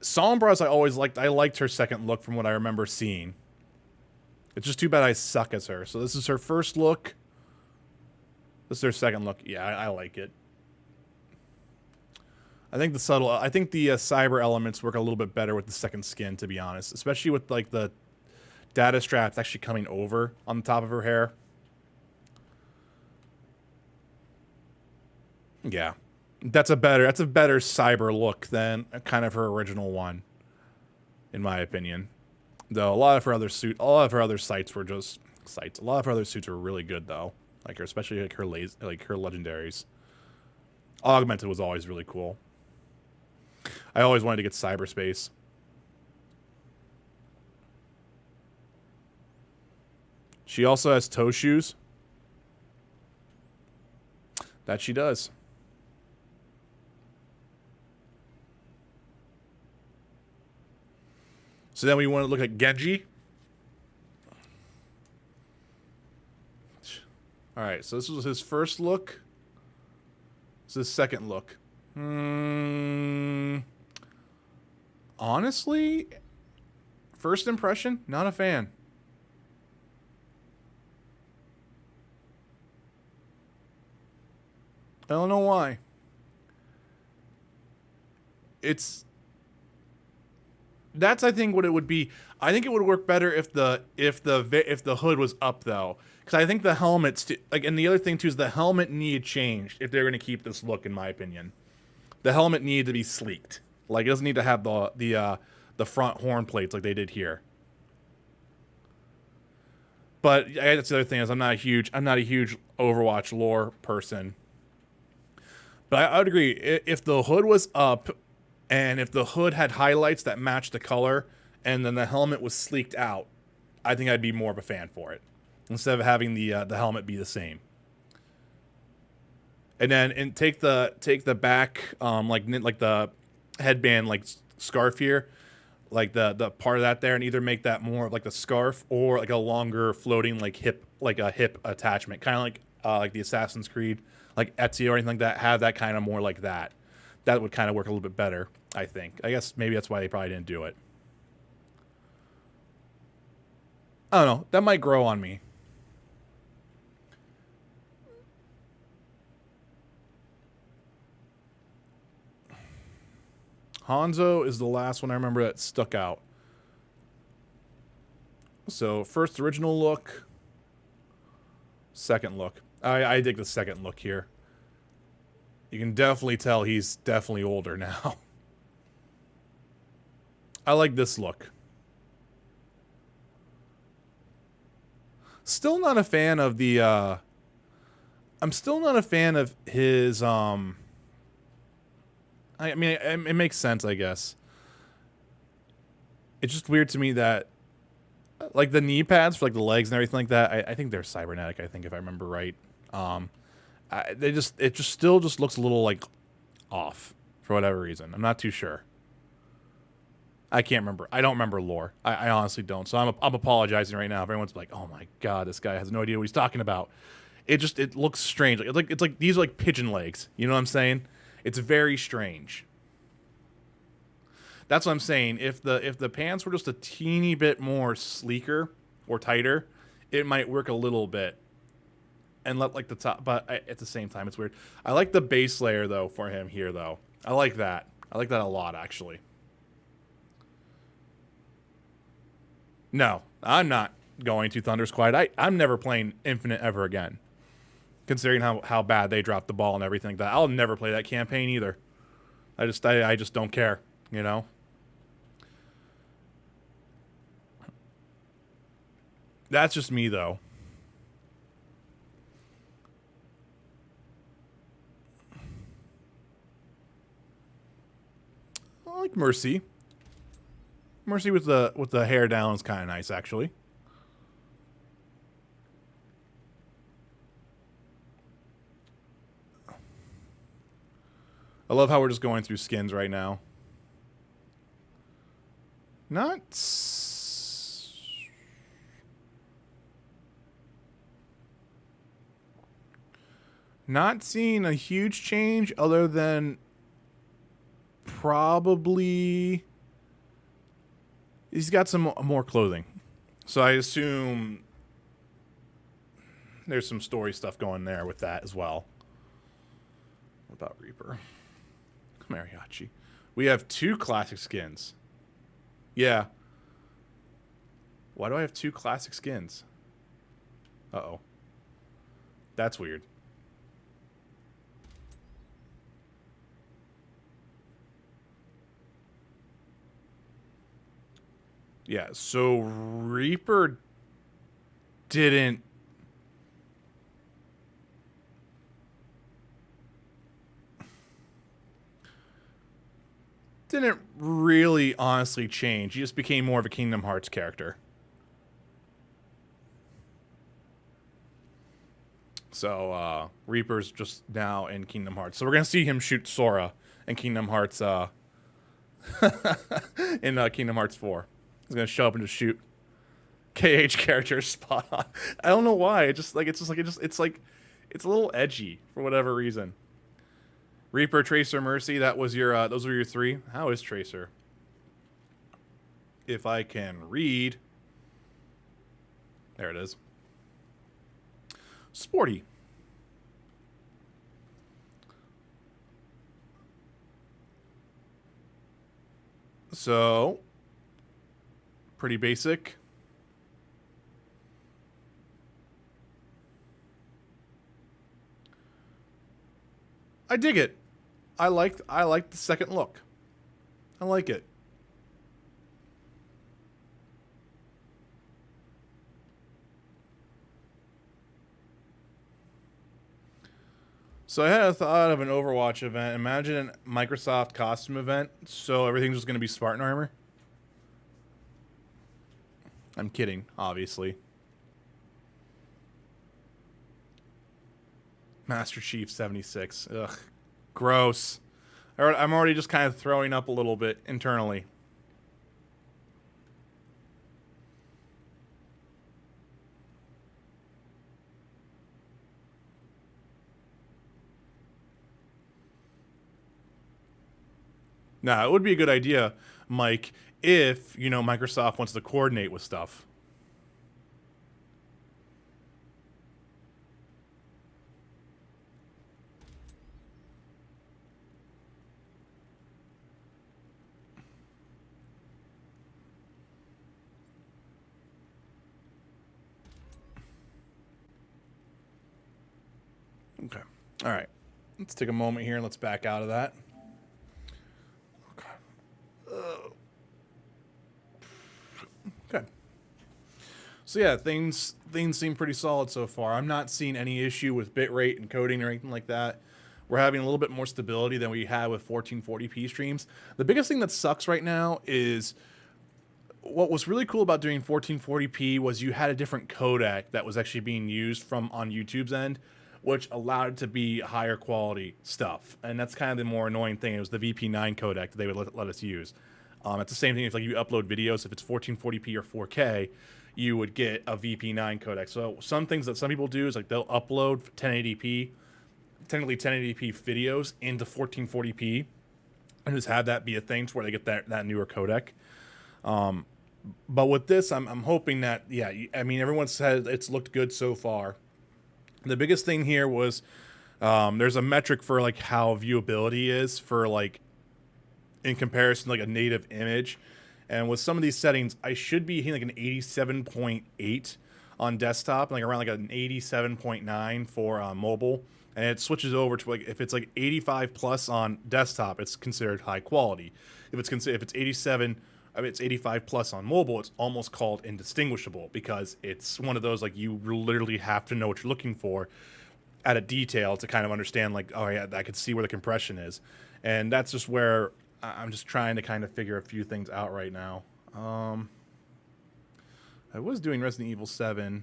Sombra's I always liked. I liked her second look from what I remember seeing. It's just too bad I suck as her. So this is her first look. This is her second look. Yeah, I like it. I think the cyber elements work a little bit better with the second skin, to be honest. Especially with, like, the data straps actually coming over on the top of her hair. Yeah. That's a better cyber look than kind of her original one, in my opinion. Though a lot of her other suits were really good though. Like her, especially like her legendaries. Augmented was always really cool. I always wanted to get cyberspace. She also has toe shoes. That she does. So then we want to look at Genji. All right, so this was his first look. This is his second look. Honestly, first impression, not a fan. I don't know why. That's I think what it would be. I think it would work better if the hood was up though, because I think the helmet's and the other thing too is the helmet need changed if they're going to keep this look. In my opinion, the helmet needed to be sleeked. Like it doesn't need to have the front horn plates like they did here. But I guess that's the other thing is I'm not a huge Overwatch lore person. But I would agree if the hood was up. And if the hood had highlights that matched the color, and then the helmet was sleeked out, I think I'd be more of a fan for it, instead of having the helmet be the same. And then take the back like the headband like scarf here, like the part of that there, and either make that more of like a scarf or like a longer floating like a hip attachment, kind of like the Assassin's Creed like Ezio or anything like that. Have that kind of more like that. That would kind of work a little bit better, I think. I guess maybe that's why they probably didn't do it. I don't know. That might grow on me. Hanzo is the last one I remember that stuck out. So, first original look. Second look. I dig the second look here. You can definitely tell he's definitely older now. I like this look. Still not a fan of the, I'm still not a fan of his, I mean, it makes sense, I guess. It's just weird to me that, like, the knee pads for, like, the legs and everything like that, I think they're cybernetic, I think, if I remember right. It just still looks a little like off for whatever reason. I'm not too sure. I can't remember. I don't remember lore. I honestly don't. So I'm apologizing right now. If everyone's like, "Oh my god, this guy has no idea what he's talking about." It looks strange. It's like these are like pigeon legs. You know what I'm saying? It's very strange. That's what I'm saying. If the pants were just a teeny bit more sleeker or tighter, it might work a little bit. and let like the top. But at the same time, it's weird. I like the base layer though for him here though. I like that. I like that a lot actually. No, I'm not going to Thunder's Quiet. I'm never playing Infinite ever again. Considering how bad they dropped the ball and everything like that, I'll never play that campaign either. I just don't care, you know. That's just me though. I like Mercy. Mercy with the hair down is kind of nice actually. I love how we're just going through skins right now. Not seeing a huge change other than probably he's got some more clothing. So I assume there's some story stuff going there with that as well. What about Reaper? Mariachi. We have 2 classic skins. Yeah. Why do I have 2 classic skins? Uh-oh. That's weird. Yeah, so Reaper didn't really honestly change. He just became more of a Kingdom Hearts character. So Reaper's just now in Kingdom Hearts. So we're gonna see him shoot Sora in Kingdom Hearts in Kingdom Hearts 4. He's gonna show up and just shoot KH characters spot on. I don't know why. It's a little edgy for whatever reason. Reaper, Tracer, Mercy. That was your. Those were your 3. How is Tracer? If I can read. There it is. Sporty. So, pretty basic. I dig it. I like the second look. I like it. So I had a thought of an Overwatch event. Imagine a Microsoft costume event, so everything's just going to be Spartan armor. I'm kidding, obviously. Master Chief 76. Ugh. Gross. I'm already just kind of throwing up a little bit internally. Nah, it would be a good idea, Mike, if, you know, Microsoft wants to coordinate with stuff. Okay. All right. Let's take a moment here and let's back out of that. Okay. So yeah, things seem pretty solid so far. I'm not seeing any issue with bitrate encoding or anything like that. We're having a little bit more stability than we had with 1440p streams. The biggest thing that sucks right now is what was really cool about doing 1440p was you had a different codec that was actually being used from on YouTube's end, which allowed it to be higher quality stuff. And that's kind of the more annoying thing. It was the VP9 codec that they would let us use. It's the same thing if like you upload videos. If it's 1440p or 4K, you would get a VP9 codec. So some things that some people do is like they'll upload 1080p, technically 1080p videos into 1440p, and just have that be a thing to where they get that newer codec. But with this, I'm hoping that, yeah, I mean, everyone said it's looked good so far. The biggest thing here was there's a metric for like how viewability is for like in comparison to like a native image. And with some of these settings, I should be hitting like an 87.8 on desktop, like around like an 87.9 for mobile. And it switches over to like if it's like 85 plus on desktop, it's considered high quality. If it's 87, I mean it's 85 plus on mobile, it's almost called indistinguishable because it's one of those like you literally have to know what you're looking for at a detail to kind of understand like, oh yeah, I could see where the compression is. And that's just where I'm just trying to kind of figure a few things out right now. I was doing Resident Evil 7.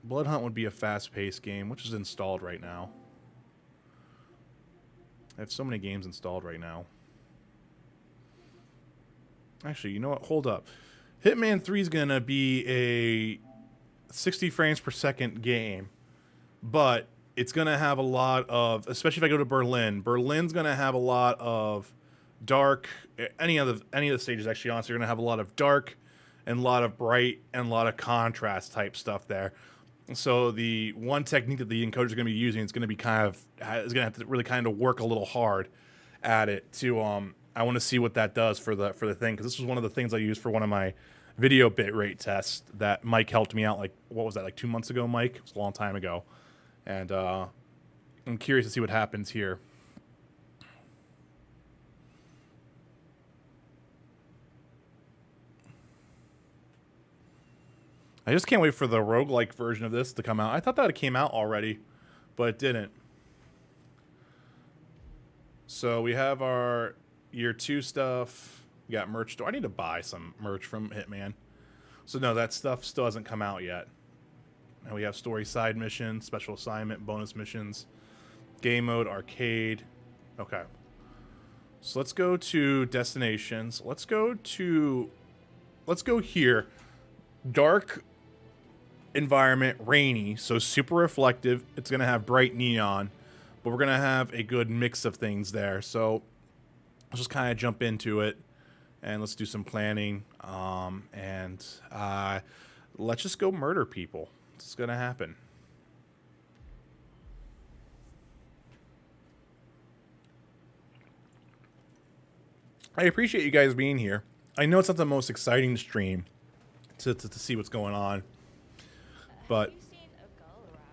Blood Hunt would be a fast-paced game, which is installed right now. I have so many games installed right now. Actually, you know what? Hold up. Hitman 3 is going to be a 60 frames per second game, but it's going to have a lot of, especially if I go to Berlin, Berlin's going to have a lot of dark, any of the stages actually, honestly, are going to have a lot of dark and a lot of bright and a lot of contrast type stuff there. So the one technique that the encoder is going to be using is going to be is going to have to really kind of work a little hard at it to I want to see what that does for the thing, because this was one of the things I used for one of my video bitrate tests that Mike helped me out, like what was that, like 2 months ago, Mike? It was a long time ago. And I'm curious to see what happens here. I just can't wait for the roguelike version of this to come out. I thought that it came out already, but it didn't. So we have our year 2 stuff. We got merch. Do I need to buy some merch from Hitman? So no, that stuff still hasn't come out yet. And we have story side missions, special assignment, bonus missions, game mode, arcade. Okay. So let's go to destinations. Let's go here. Dark environment, rainy, so super reflective. It's going to have bright neon, but we're going to have a good mix of things there. So let's just kind of jump into it and let's do some planning. And let's just go murder people. It's going to happen. I appreciate you guys being here. I know it's not the most exciting stream to see what's going on, but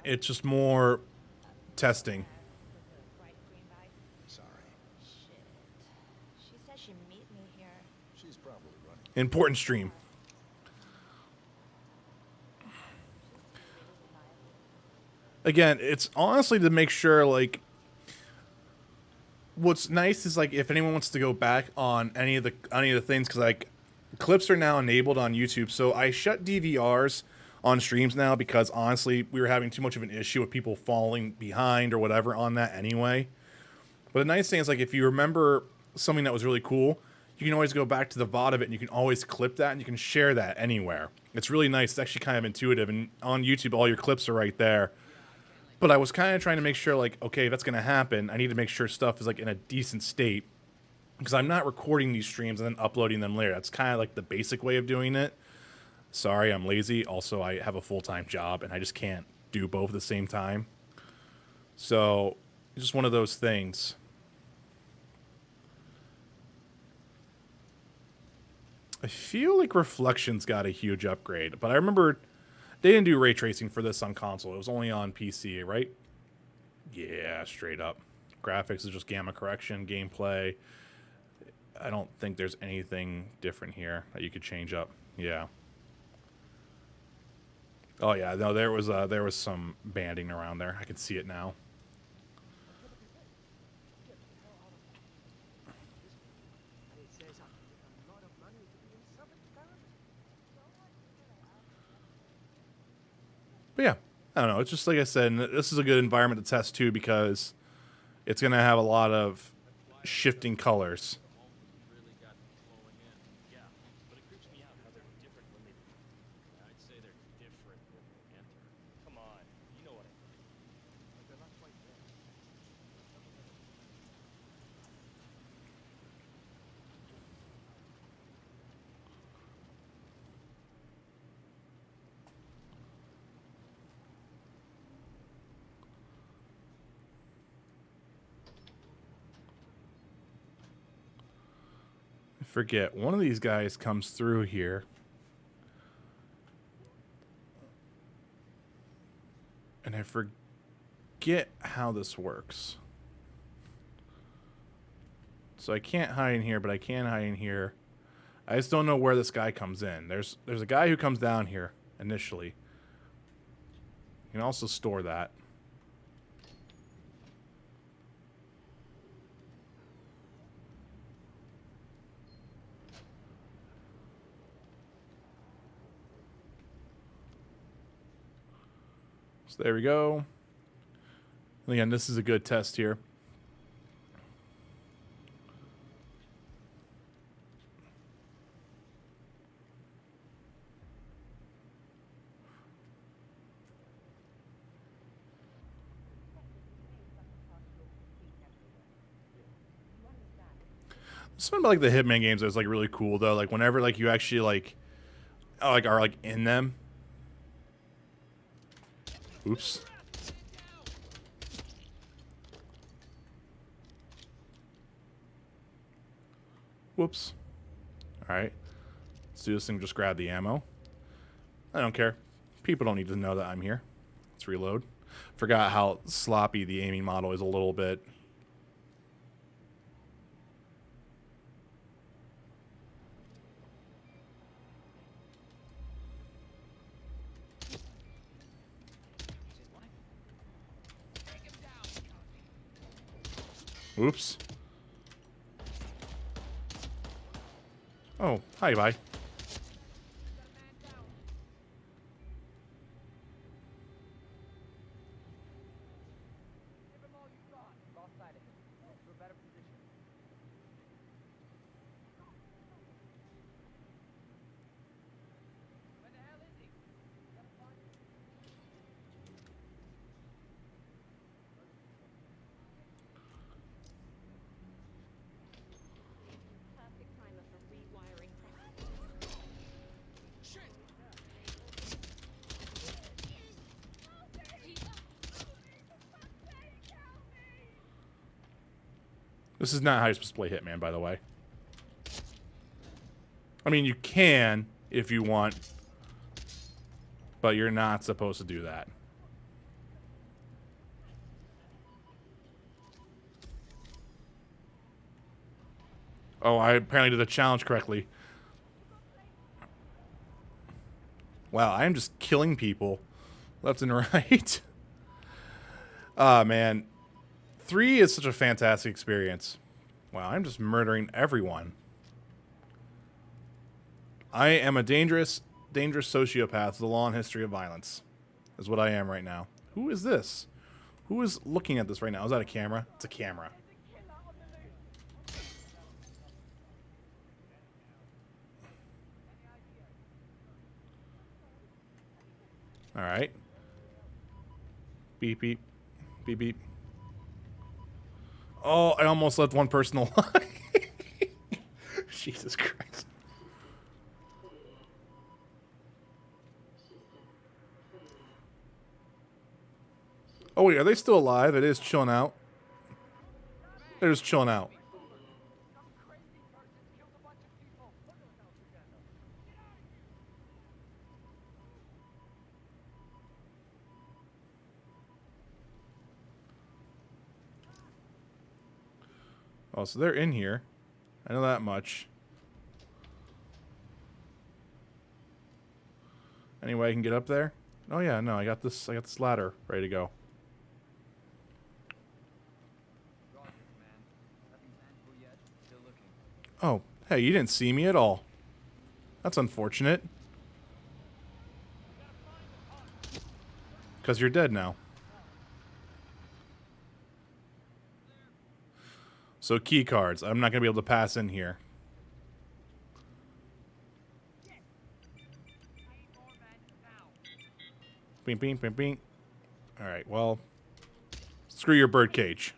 it's just more testing. Sorry. Shit. She said she'd meet me here. She's probably running. Important stream. Again, it's honestly to make sure, like, what's nice is like if anyone wants to go back on any of the things, because like clips are now enabled on YouTube. So I shut DVRs on streams now because honestly we were having too much of an issue with people falling behind or whatever on that anyway. But the nice thing is like if you remember something that was really cool, you can always go back to the VOD of it and you can always clip that and you can share that anywhere. It's really nice. It's actually kind of intuitive, and on YouTube all your clips are right there. But I was kind of trying to make sure, like, okay, if that's going to happen, I need to make sure stuff is, like, in a decent state. Because I'm not recording these streams and then uploading them later. That's kind of, like, the basic way of doing it. Sorry, I'm lazy. Also, I have a full-time job, and I just can't do both at the same time. So, it's just one of those things. I feel like Reflections got a huge upgrade. But I remember they didn't do ray tracing for this on console. It was only on PC, right? Yeah, straight up. Graphics is just gamma correction, gameplay. I don't think there's anything different here that you could change up. Yeah. Oh yeah, no, there was some banding around there. I can see it now. But yeah, I don't know. It's just like I said, this is a good environment to test too because it's going to have a lot of shifting colors. forget. One of these guys comes through here. And I forget how this works. So I can't hide in here, but I can hide in here. I just don't know where this guy comes in. There's a guy who comes down here initially. You can also store that. So there we go. And again, this is a good test here. Something about like the Hitman games that's like really cool though. Like whenever like you actually like, are like in them. Oops. Whoops. Alright. Let's do this thing. Just grab the ammo. I don't care. People don't need to know that I'm here. Let's reload. Forgot how sloppy the aiming model is a little bit. Oops. Oh, hi, bye. This is not how you're supposed to play Hitman, by the way. I mean, you can if you want, but you're not supposed to do that. Oh, I apparently did the challenge correctly. Wow, I am just killing people left and right. Ah, man. 3 is such a fantastic experience. Wow, I'm just murdering everyone. I am a dangerous sociopath with a long history of violence. Is what I am right now. Who is this? Who is looking at this right now? Is that a camera? It's a camera. Alright. Beep, beep. Beep, beep. Oh, I almost left one person alive. Jesus Christ. Oh, wait, are they still alive? It is chilling out. They're just chilling out. Oh, so they're in here. I know that much. Any way I can get up there? Oh yeah, no, I got this ladder ready to go. Oh, hey, you didn't see me at all. That's unfortunate. Because you're dead now. So key cards. I'm not going to be able to pass in here. Bing, bing, bing, bing. Alright, well. Screw your bird cage.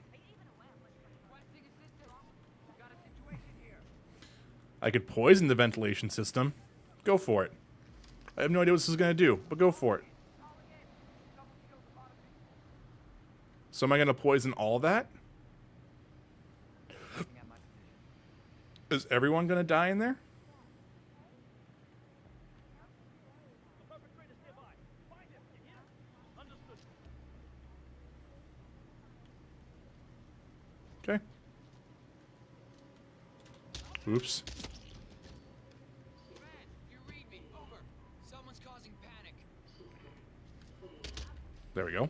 I could poison the ventilation system. Go for it. I have no idea what this is going to do, but go for it. So am I going to poison all that? Is everyone gonna die in there? Okay. Oops. Command, you read me. Over. Someone's causing panic. There we go.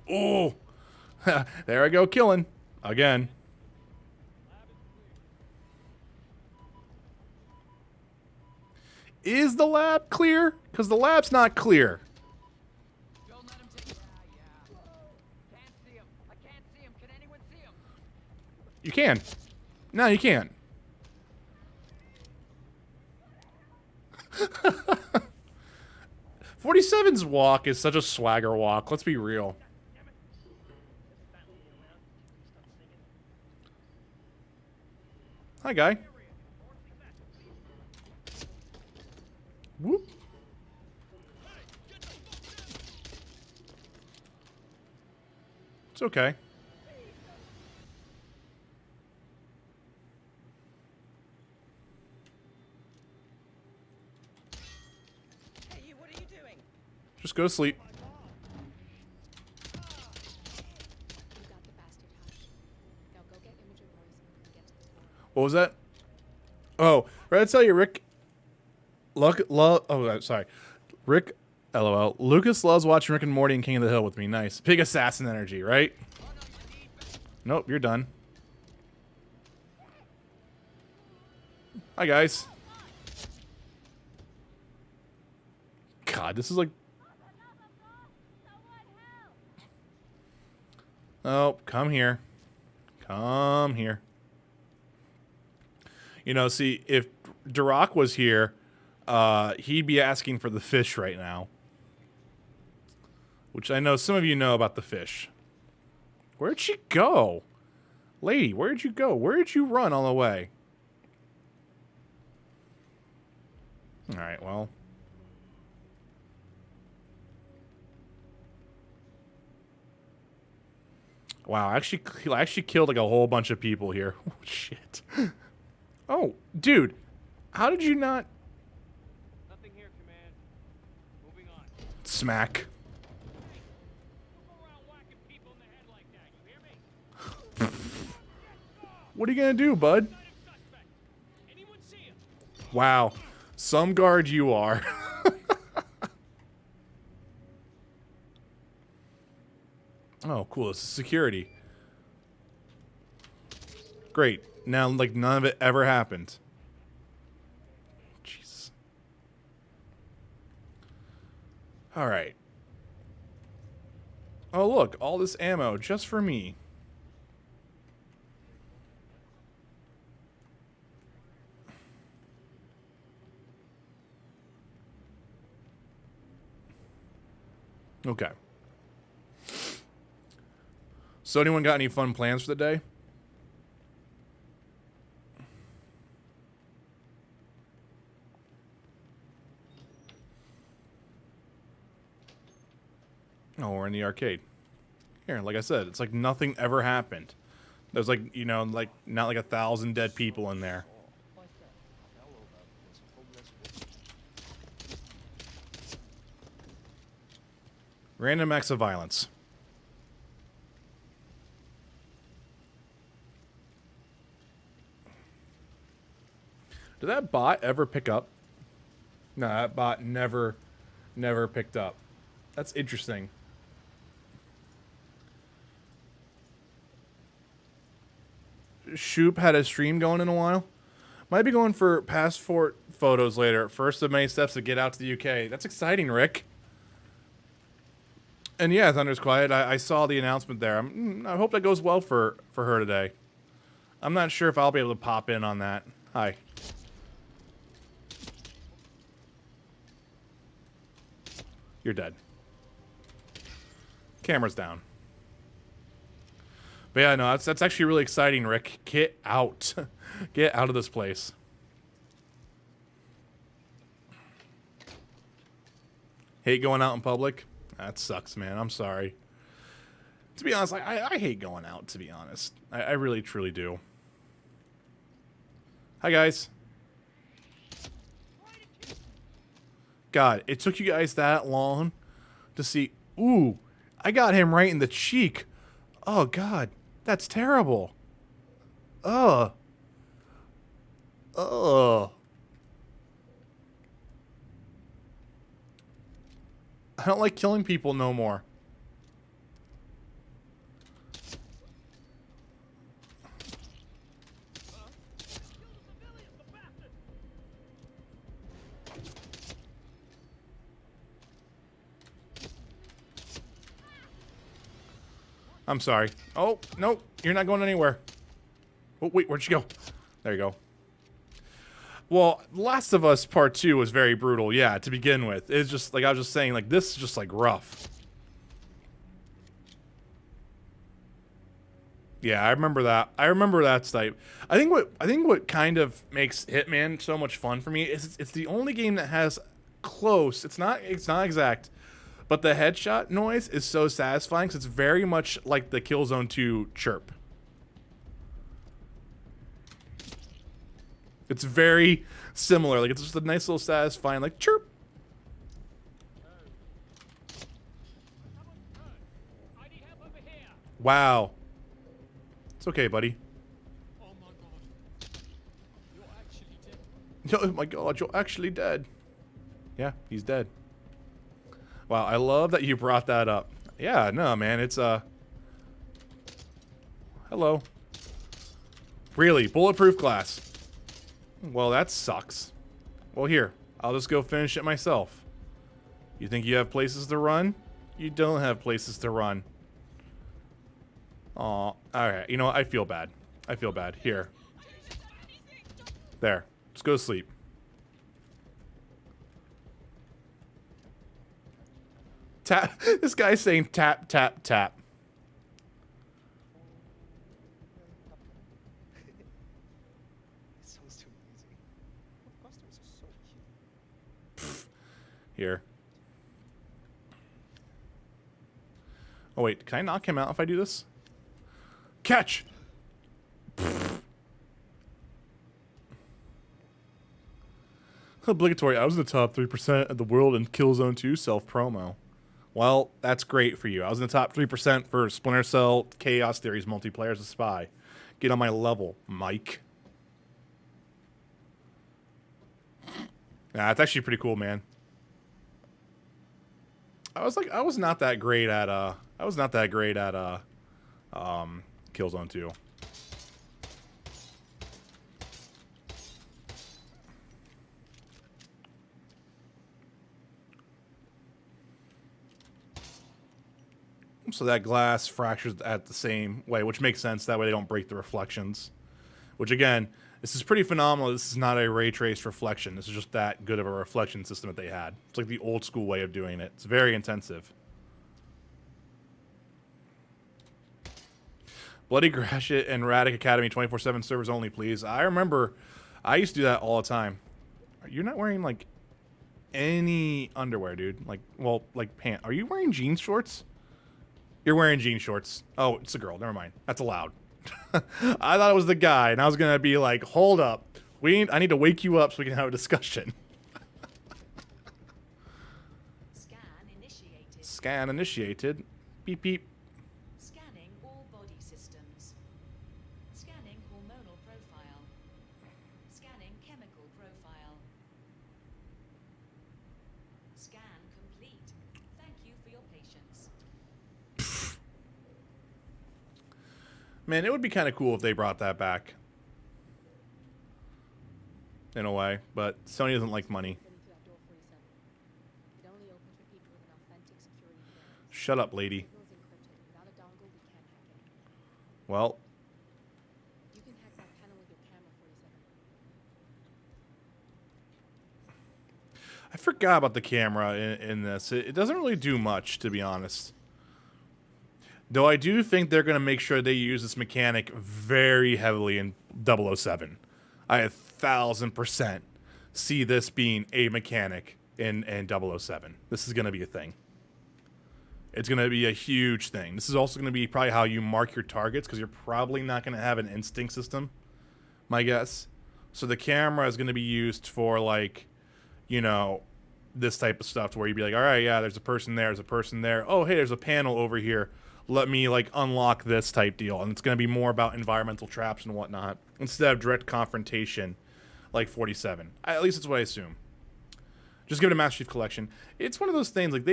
Oh, there I go, killing again. Is the lab clear? Because the lab's not clear. Don't let him take. Yeah. Can't see him. I can't see him. Can anyone see him? You can. No, you can't. 47's walk is such a swagger walk. Let's be real. Hi, guy. Whoop. It's okay. Hey, you, what are you doing? Just go to sleep. You got the bastard, Hush. Now go get Imogen Royce and get to the door. What was that? Oh, right. I tell you, Rick. Sorry, Rick. LOL. Lucas loves watching Rick and Morty and King of the Hill with me. Nice, big assassin energy, right? Nope, you're done. Hi, guys. God, this is like. Oh, come here. Come here. You know, see, if Duroc was here, he'd be asking for the fish right now. Which I know some of you know about the fish. Where'd she go? Lady, where'd you go? Where'd you run all the way? Alright, well. Wow, I actually killed like a whole bunch of people here. Oh, shit. Oh, dude. How did you not... Nothing here, Command. Moving on. Smack. What are you gonna do, bud? Wow. Some guard you are. Oh, cool. This is security. Great. Now, like, none of it ever happened. Jeez. Alright. Oh, look. All this ammo just for me. Okay. So anyone got any fun plans for the day? Oh, we're in the arcade. Here, like I said, it's like nothing ever happened. There's like, you know, like not like 1,000 dead people in there. Random acts of violence. Did that bot ever pick up? No, that bot never picked up. That's interesting. Shoop had a stream going in a while. Might be going for passport photos later. First of many steps to get out to the UK. That's exciting, Rick. And yeah, Thunder's quiet. I saw the announcement there. I hope that goes well for her today. I'm not sure if I'll be able to pop in on that. Hi. You're dead. Camera's down. But yeah, no, that's actually really exciting, Rick. Get out. Get out of this place. Hate going out in public? That sucks, man. I'm sorry. To be honest, I hate going out, to be honest. I really, truly do. Hi, guys. God, it took you guys that long to see... Ooh, I got him right in the cheek. Oh, God. That's terrible. Ugh. Ugh. I don't like killing people no more. I'm sorry. Oh, no, you're not going anywhere. Oh, wait, where'd you go? There you go. Well, Last of Us Part 2 was very brutal, yeah, to begin with. It's just, like I was just saying, like, this is just, like, rough. Yeah, I remember that. I remember that type. I think what kind of makes Hitman so much fun for me is it's the only game that has close. It's not exact, but the headshot noise is so satisfying because it's very much like the Killzone 2 chirp. It's very similar. Like, it's just a nice little satisfying, like, chirp. Wow. It's okay, buddy. Oh my god. You're actually dead. Oh my god, you're actually dead. Yeah, he's dead. Wow, I love that you brought that up. Yeah, no, man, it's, hello. Really? Bulletproof glass. Well, that sucks. Well, here. I'll just go finish it myself. You think you have places to run? You don't have places to run. Aw. Alright, you know what? I feel bad. I feel bad. Here. There. Just go to sleep. Tap. This guy's saying tap, tap, tap. It sounds too easy. The customers are so cute. Here. Oh, wait. Can I knock him out if I do this? Catch! Obligatory. I was in the top 3% of the world in Killzone 2 self-promo. Well, that's great for you. I was in the top 3% for Splinter Cell Chaos Theories multiplayer as a spy. Get on my level, Mike. Nah, it's actually pretty cool, man. I was not that great at Killzone 2. So that glass fractures at the same way, which makes sense. That way they don't break the reflections. Which, again, this is pretty phenomenal. This is not a ray traced reflection. This is just that good of a reflection system that they had. It's like the old school way of doing it. It's very intensive. Bloody Gratiot and Radic Academy 24/7 servers only, please. I remember I used to do that all the time. You're not wearing, like, any underwear, dude. Like, well, like, pants. Are you wearing jean shorts? You're wearing jean shorts. Oh, it's a girl. Never mind. That's allowed. I thought it was the guy, and I was going to be like, hold up. I need to wake you up so we can have a discussion. Scan initiated. Scan initiated. Beep, beep. Scanning all body systems. Scanning hormonal profile. Scanning chemical profile. Scan complete. Thank you for your patience. Man, it would be kind of cool if they brought that back. In a way, but Sony doesn't like money. Getting to that door 47. It only opens for people with an authentic security clearance. Shut up, lady. Signal's encrypted. Without a dongle, we can't hack it. Well, You can hack that panel with your camera 47. I forgot about the camera in this. It doesn't really do much, to be honest. Though I do think they're going to make sure they use this mechanic very heavily in 007. I 1,000% see this being a mechanic in 007. This is going to be a thing. It's going to be a huge thing. This is also going to be probably how you mark your targets, because you're probably not going to have an instinct system, my guess. So the camera is going to be used for, like, you know, this type of stuff, to where you'd be like, all right, yeah, there's a person there, there's a person there. Oh, hey, there's a panel over here. Let me, like, unlock this type deal. And it's going to be more about environmental traps and whatnot, instead of direct confrontation like 47. At least that's what I assume. Just give it a Master Chief Collection. It's one of those things, like,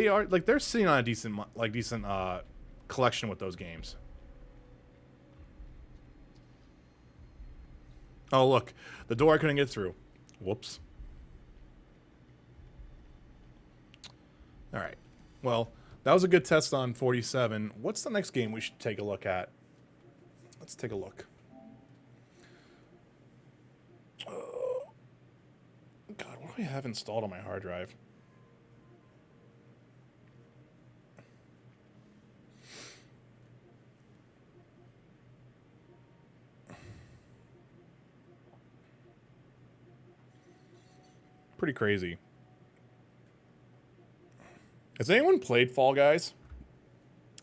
they're sitting on a decent collection with those games. Oh, look, the door I couldn't get through. Whoops. All right. Well, that was a good test on 47. What's the next game we should take a look at? Let's take a look. God, what do I have installed on my hard drive? Pretty crazy. Has anyone played Fall Guys?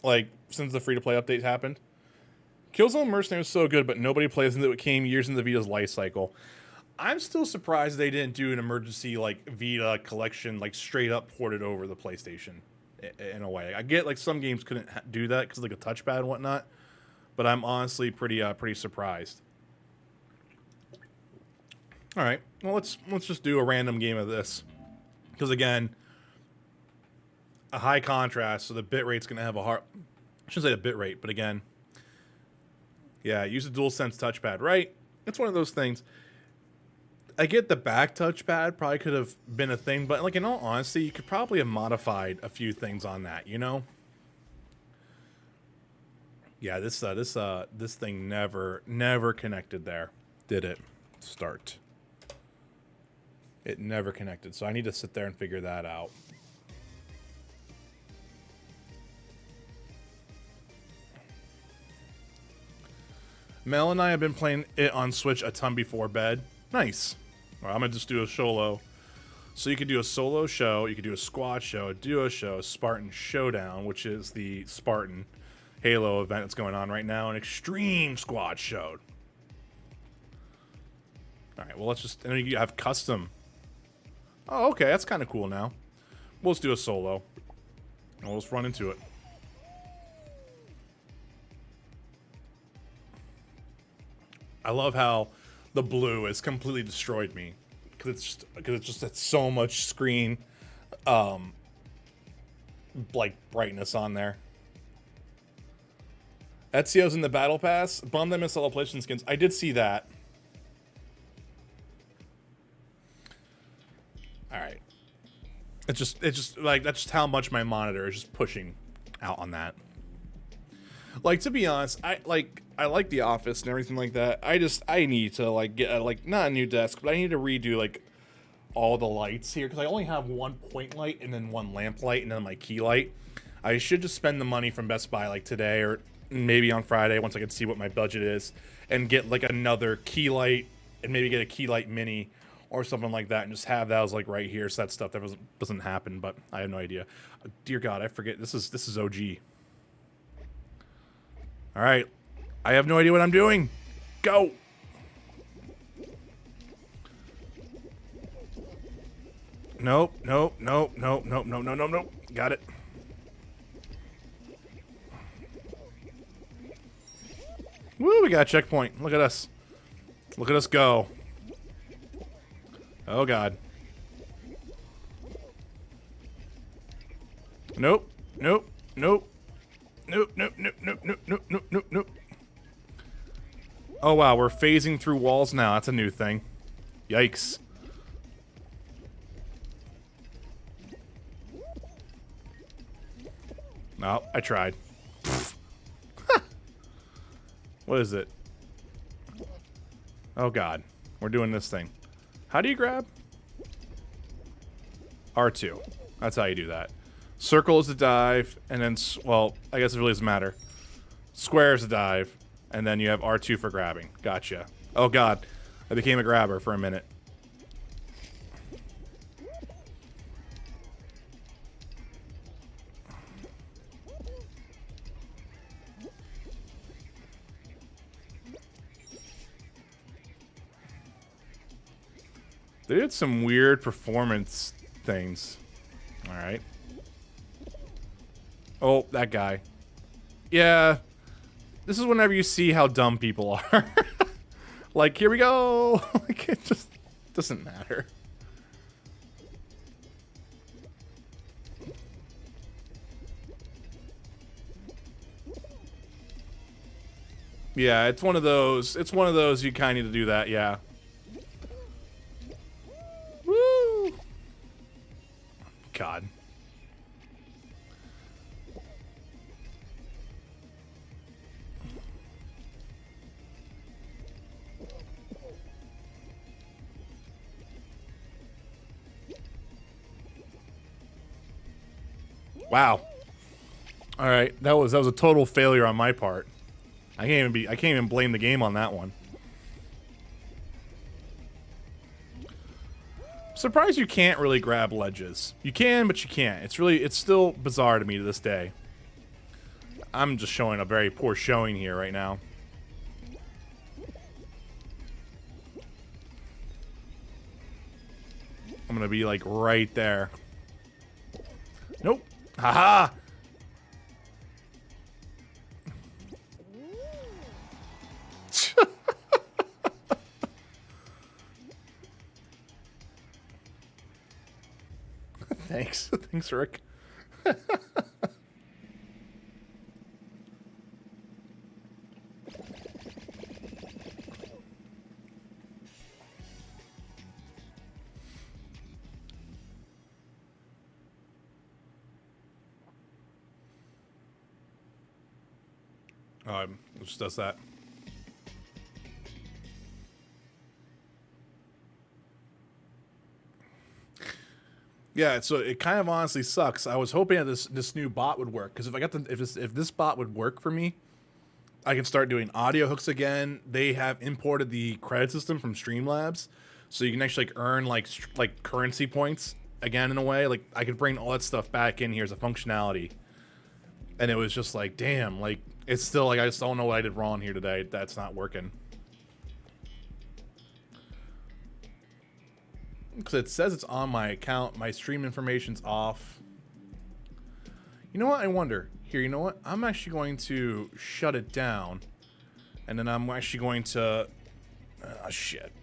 Like, since the free-to-play update happened? Killzone Mercenary was so good, but nobody plays it. It came years into Vita's life cycle. I'm still surprised they didn't do an emergency, like, Vita collection, like, straight up ported over the PlayStation, in a way. I get, like, some games couldn't do that because, like, a touchpad and whatnot, but I'm honestly pretty surprised. All right, well, let's just do a random game of this, because again, a high contrast, so the bit rate's gonna have a hard. I shouldn't say the bit rate, but again, yeah, use a DualSense touchpad, right? It's one of those things. I get the back touchpad probably could have been a thing, but like in all honesty, you could probably have modified a few things on that, you know? Yeah, this thing never connected there, did it? Start. It never connected, so I need to sit there and figure that out. Mel and I have been playing it on Switch a ton before bed. Nice. All right, I'm going to just do a solo. So you could do a solo show, you could do a squad show, a duo show, a Spartan Showdown, which is the Spartan Halo event that's going on right now, an extreme squad show. All right, well, let's just, and then you have custom. Oh, okay, that's kind of cool now. We'll just do a solo. And we'll just run into it. I love how the blue has completely destroyed me, because it's so much screen, like brightness on there. Ezio's in the battle pass. Bummed I missed all the PlayStation skins. I did see that. All right. It's just like that's just how much my monitor is just pushing out on that. Like, to be honest, I like The Office and everything like that. I need to like get not a new desk, but I need to redo like all the lights here, because I only have one point light and then one lamp light and then my key light. I should just spend the money from Best Buy like today or maybe on Friday once I can see what my budget is, and get like another key light and maybe get a key light mini or something like that, and just have those like right here, so that stuff that doesn't happen. But I have no idea. Dear God, I forget. This is OG. All right, I have no idea what I'm doing. Go. Nope. Got it. Woo, we got a checkpoint. Look at us. Look at us go. Oh, God. Nope. Oh, wow, we're phasing through walls now. That's a new thing. Yikes. No, I tried. What is it? Oh, God. We're doing this thing. How do you grab? R2. That's how you do that. Circle is the dive, and then, well, I guess it really doesn't matter. Square is the dive, and then you have R2 for grabbing. Gotcha. Oh, God. I became a grabber for a minute. They did some weird performance things. All right. Oh, that guy. Yeah. This is whenever you see how dumb people are. Like, here we go. Like, it just doesn't matter. Yeah, it's one of those. It's one of those you kind of need to do that, yeah. Woo! God. Wow. All right, that was a total failure on my part. I can't even blame the game on that one. Surprised you can't really grab ledges. You can, but you can't. It's still bizarre to me to this day. I'm just showing a very poor showing here right now. I'm gonna be like right there. Nope. Haha! Thanks. Thanks, Rick. It just does that. Yeah, so it kind of honestly sucks. I was hoping that this new bot would work, because if this bot would work for me, I can start doing audio hooks again. They have imported the credit system from Streamlabs, so you can actually like earn like currency points again in a way. Like I could bring all that stuff back in here as a functionality, and it was just like, damn, like it's still like I just don't know what I did wrong here today. That's not working. Because it says it's on my account. My stream information's off. You know what? I wonder. Here, you know what? I'm actually going to shut it down. And then I'm actually going to... shit.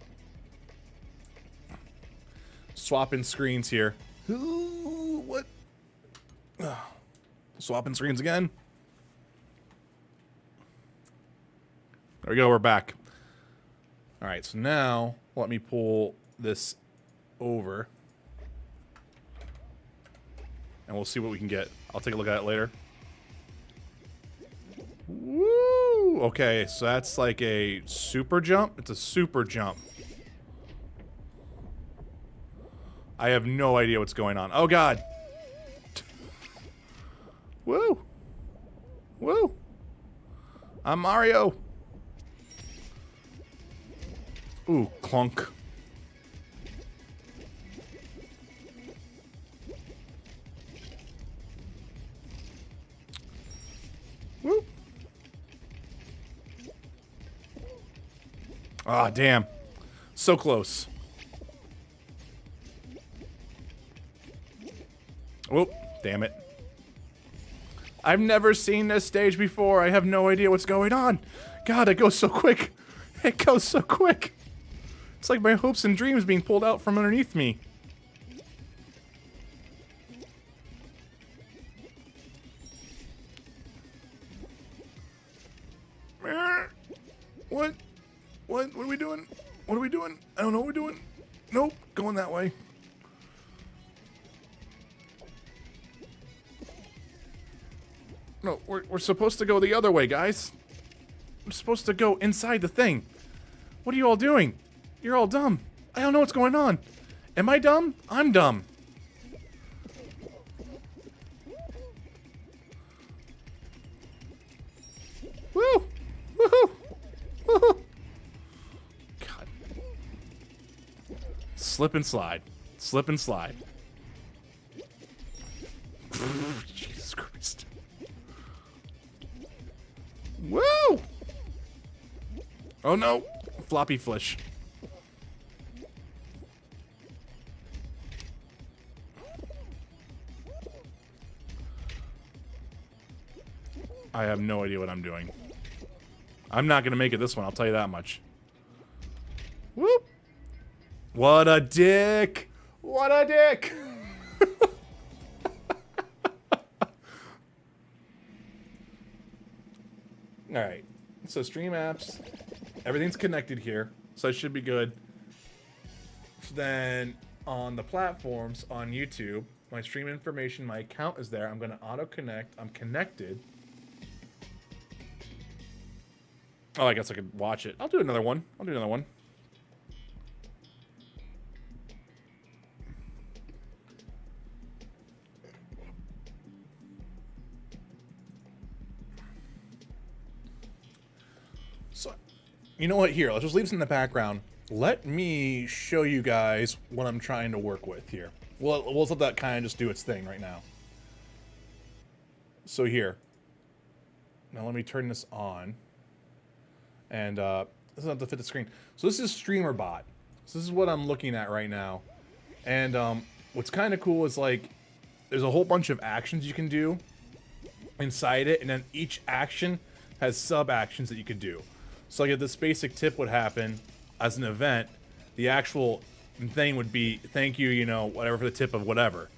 Swapping screens here. Ooh, what? Swapping screens again. There we go. We're back. All right. So now, let me pull this over, and we'll see what we can get. I'll take a look at it later. Woo! Okay, so that's like a super jump. It's a super jump. I have no idea what's going on. Oh god. Woo! Woo! I'm Mario. Ooh, clunk. Woo. Ah, damn. So close. Oh, damn it. I've never seen this stage before. I have no idea what's going on. God, it goes so quick. It goes so quick. It's like my hopes and dreams being pulled out from underneath me. What? What are we doing? What are we doing? I don't know what we're doing. Nope, going that way. No, we're supposed to go the other way, guys. I'm supposed to go inside the thing. What are you all doing? You're all dumb. I don't know what's going on. Am I dumb? I'm dumb. Woo! Woohoo! Woohoo! God. Slip and slide. Slip and slide. Jesus Christ. Woo! Oh no! Floppy flish. I have no idea what I'm doing. I'm not gonna make it this one, I'll tell you that much. Whoop! What a dick! What a dick! Alright, so stream apps, everything's connected here, so it should be good. So then, on the platforms, on YouTube, my stream information, my account is there, I'm gonna auto-connect, I'm connected. Oh, I guess I could watch it. I'll do another one. So, you know what? Here, let's just leave this in the background. Let me show you guys what I'm trying to work with here. We'll let that kind of just do its thing right now. So here. Now let me turn this on. And this doesn't have to fit the screen. So this is StreamerBot. So this is what I'm looking at right now. And what's kind of cool is like there's a whole bunch of actions you can do inside it, and then each action has sub actions that you could do. So like if this basic tip would happen as an event, the actual thing would be thank you, you know, whatever for the tip of whatever.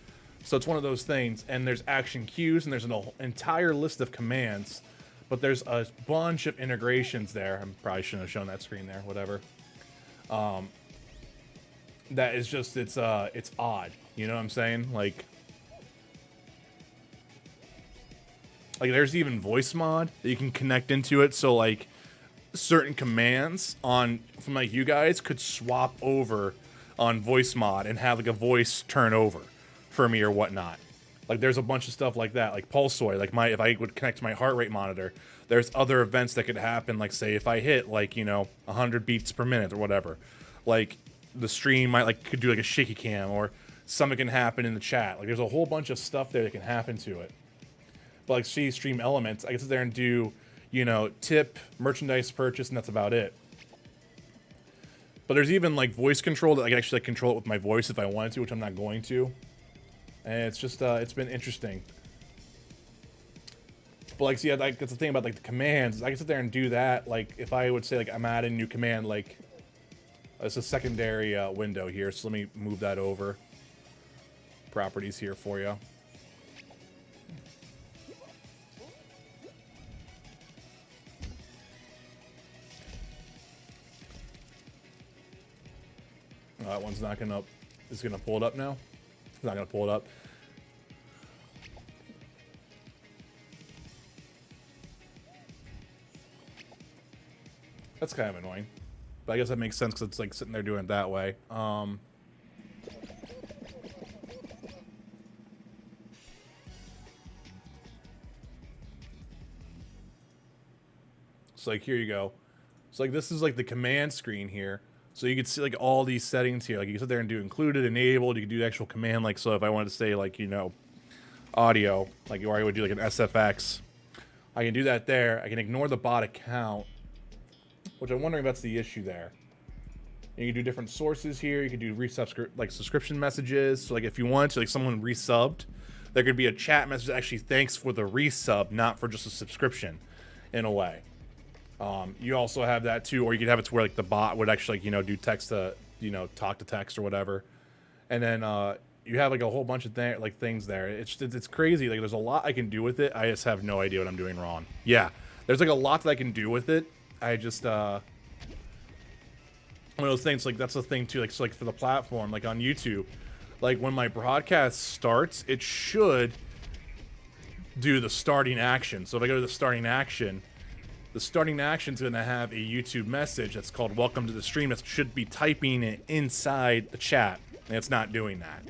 So it's one of those things, and there's action cues, and there's an entire list of commands. But there's a bunch of integrations there. I probably shouldn't have shown that screen there, whatever. That is just, it's odd. You know what I'm saying? Like there's even voice mod that you can connect into it. So like certain commands from like you guys could swap over on voice mod and have like a voice turn over for me or whatnot. Like there's a bunch of stuff like that, like Pulsoid, like if I would connect to my heart rate monitor, there's other events that could happen, like say if I hit like, you know, 100 beats per minute or whatever, like the stream could do like a shaky cam, or something can happen in the chat. Like there's a whole bunch of stuff there that can happen to it. But like see stream elements, I can sit there and do, you know, tip, merchandise purchase, and that's about it. But there's even like voice control that I can actually like control it with my voice if I wanted to, which I'm not going to. And it's just, it's been interesting. But like, see, like, that's the thing about like the commands. I can sit there and do that. Like, if I would say like I'm adding a new command, like it's a secondary window here. So let me move that over. Properties here for you. That one's not gonna. Is it gonna pull it up now? It's not gonna pull it up. That's kind of annoying, but I guess that makes sense because it's like sitting there doing it that way. So like here you go. So like this is like the command screen here. So you can see like all these settings here. Like you can sit there and do included, enabled. You can do the actual command. Like so, if I wanted to say like, you know, audio, like or I would do like an SFX, I can do that there. I can ignore the bot account, which I'm wondering if that's the issue there. You can do different sources here. You can do like subscription messages. So like if you wanted to, like someone resubbed, there could be a chat message that actually thanks for the resub, not for just a subscription, in a way. You also have that too, or you could have it to where like the bot would actually like, you know, do text to, you know, talk to text or whatever. And then you have like a whole bunch of things there. It's crazy. Like there's a lot I can do with it. I just have no idea what I'm doing wrong. Yeah, there's like a lot that I can do with it. I just one of those things. Like that's the thing too. Like so, like for the platform, like on YouTube, like when my broadcast starts, it should do the starting action. So if I go to the starting action is going to have a YouTube message that's called "Welcome to the stream." That should be typing it inside the chat, and it's not doing that.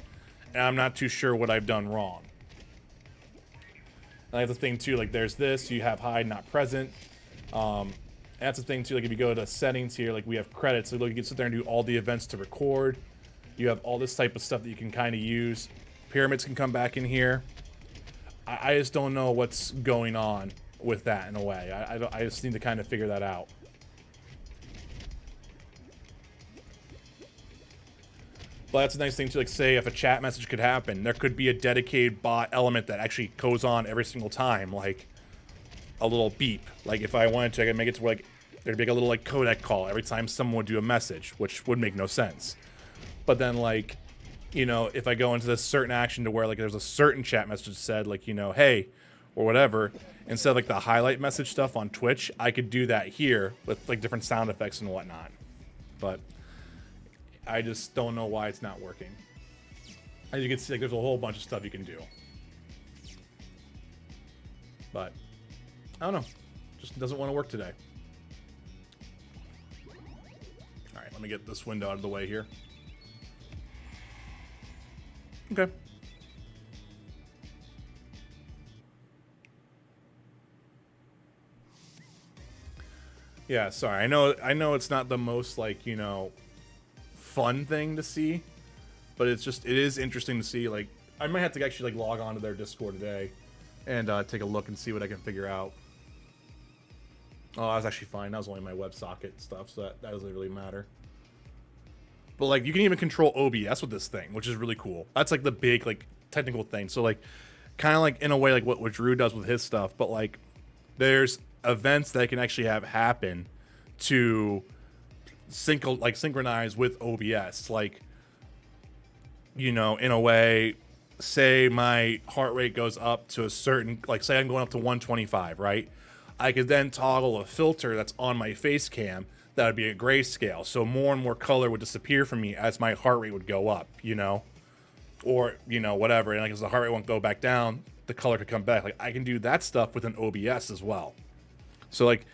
And I'm not too sure what I've done wrong. And I have the thing too. Like there's this. You have hide not present. That's the thing too, like if you go to settings here, like we have credits, so look, you can sit there and do all the events to record. You have all this type of stuff that you can kind of use. Pyramids can come back in here. I just don't know what's going on with that in a way. I just need to kind of figure that out. But that's a nice thing too, like say if a chat message could happen, there could be a dedicated bot element that actually goes on every single time, like a little beep. Like if I wanted to, I could make it to where like there'd be like a little like codec call every time someone would do a message, which would make no sense. But then like, you know, if I go into this certain action to where like there's a certain chat message that said like, you know, hey, or whatever, instead of like the highlight message stuff on Twitch, I could do that here with like different sound effects and whatnot. But I just don't know why it's not working. As you can see, like there's a whole bunch of stuff you can do. But I don't know, just doesn't want to work today. All right, let me get this window out of the way here. Okay. Yeah, sorry. I know it's not the most like, you know, fun thing to see, but it is interesting to see. Like I might have to actually like log on to their Discord today and take a look and see what I can figure out. Oh, that was actually fine. That was only my WebSocket stuff, so that doesn't really matter. But like you can even control OBS with this thing, which is really cool. That's like the big like technical thing. So like kind of like in a way like what Drew does with his stuff, but like there's events that can actually have happen to synchronize with OBS. Like, you know, in a way, say my heart rate goes up to a certain, like say I'm going up to 125, right? I could then toggle a filter that's on my face cam that would be a grayscale, so more and more color would disappear from me as my heart rate would go up, you know, or you know whatever, and like as the heart rate won't go back down, the color could come back. Like I can do that stuff with an OBS as well. So like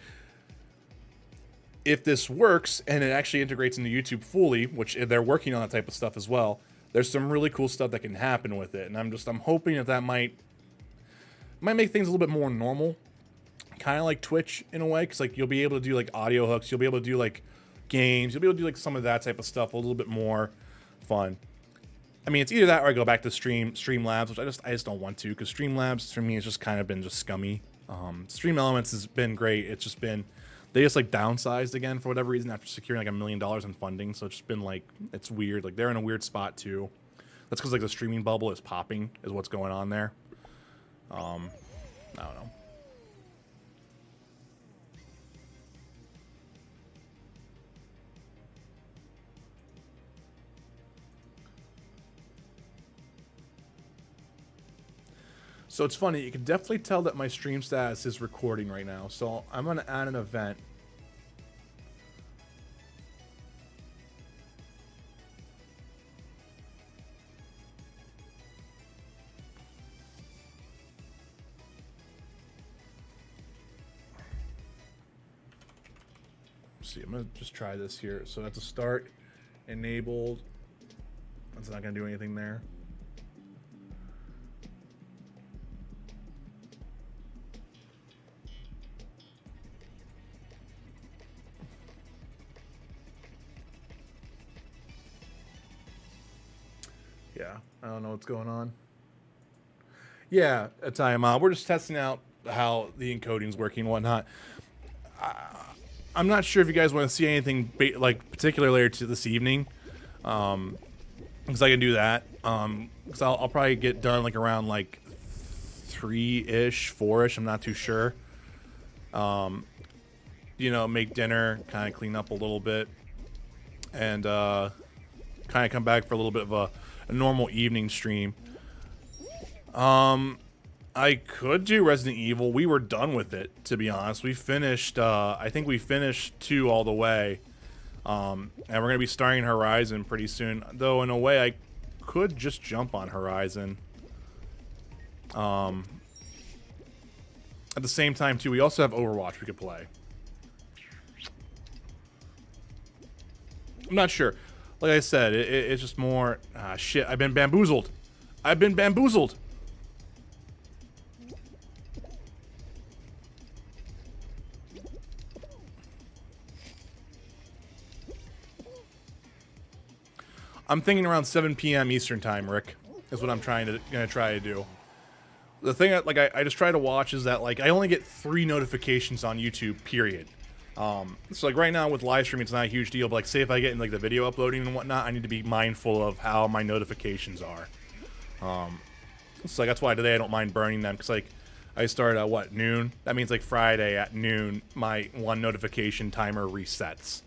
if this works and it actually integrates into YouTube fully, which they're working on that type of stuff as well, there's some really cool stuff that can happen with it, and I'm hoping that might make things a little bit more normal. Kind of like Twitch in a way, because like you'll be able to do like audio hooks, you'll be able to do like games, you'll be able to do like some of that type of stuff a little bit more fun. I mean, it's either that or I go back to Streamlabs, which I just don't want to, because Streamlabs for me has just kind of been just scummy. Stream Elements has been great. It's just been, they just like downsized again for whatever reason after securing like $1 million in funding. So it's just been like, it's weird. Like they're in a weird spot too. That's because like the streaming bubble is popping is what's going on there. I don't know. So it's funny, you can definitely tell that my stream status is recording right now. So I'm going to add an event. Let's see, I'm going to just try this here. So that's a start, enabled. That's not going to do anything there. Yeah, I don't know what's going on. Yeah, a timeout. We're just testing out how the encoding's working and whatnot. I'm not sure if you guys want to see anything like particular later to this evening, because I can do that. Because I'll probably get done like around like 3-ish, 4-ish. I'm not too sure. You know, make dinner, kind of clean up a little bit, and kind of come back for a little bit of a normal evening stream. I could do Resident Evil. We were done with it, to be honest. We finished, I think we finished 2 all the way. And we're going to be starting Horizon pretty soon. Though, in a way, I could just jump on Horizon. At the same time, too, we also have Overwatch we could play. I'm not sure. Like I said, it's just more... shit, I've been bamboozled. I've been bamboozled. I'm thinking around 7 p.m. Eastern time, Rick, is what I'm gonna try to do. The thing that, like, I just try to watch is that, like, I only get 3 notifications on YouTube, period. So, like, right now with live streaming, it's not a huge deal, but, like, say if I get in, like, the video uploading and whatnot, I need to be mindful of how my notifications are. So, like, that's why today I don't mind burning them, because, like, I start at what, noon? That means like Friday at noon, my one notification timer resets.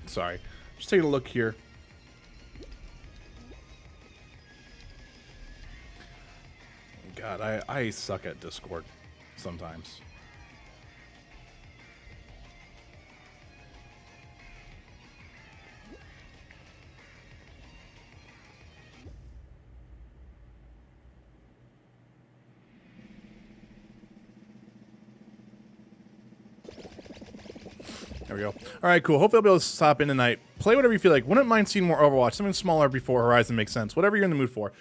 Sorry. Just taking a look here. God, I suck at Discord sometimes. There we go. All right, cool. Hopefully I'll be able to stop in tonight. Play whatever you feel like. Wouldn't mind seeing more Overwatch. Something smaller before Horizon makes sense. Whatever you're in the mood for.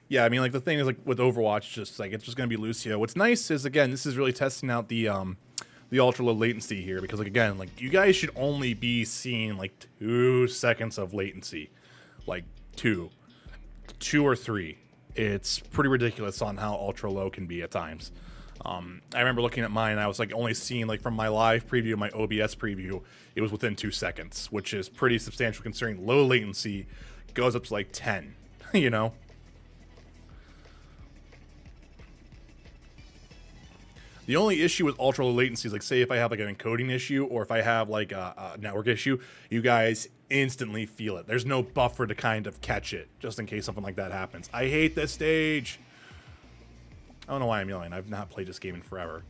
Yeah, I mean, like, the thing is, like, with Overwatch, just, like, it's just going to be Lucio. What's nice is, again, this is really testing out the ultra-low latency here. Because, like, again, like, you guys should only be seeing, like, 2 seconds of latency. Like, 2 or 3. It's pretty ridiculous on how ultra-low can be at times. I remember looking at mine, I was like only seeing like from my live preview, my OBS preview, it was within 2 seconds, which is pretty substantial considering low latency goes up to like 10, you know? The only issue with ultra low latency is like, say if I have like an encoding issue or if I have like a network issue, you guys instantly feel it. There's no buffer to kind of catch it, just in case something like that happens. I hate this stage. I don't know why I'm yelling. I've not played this game in forever.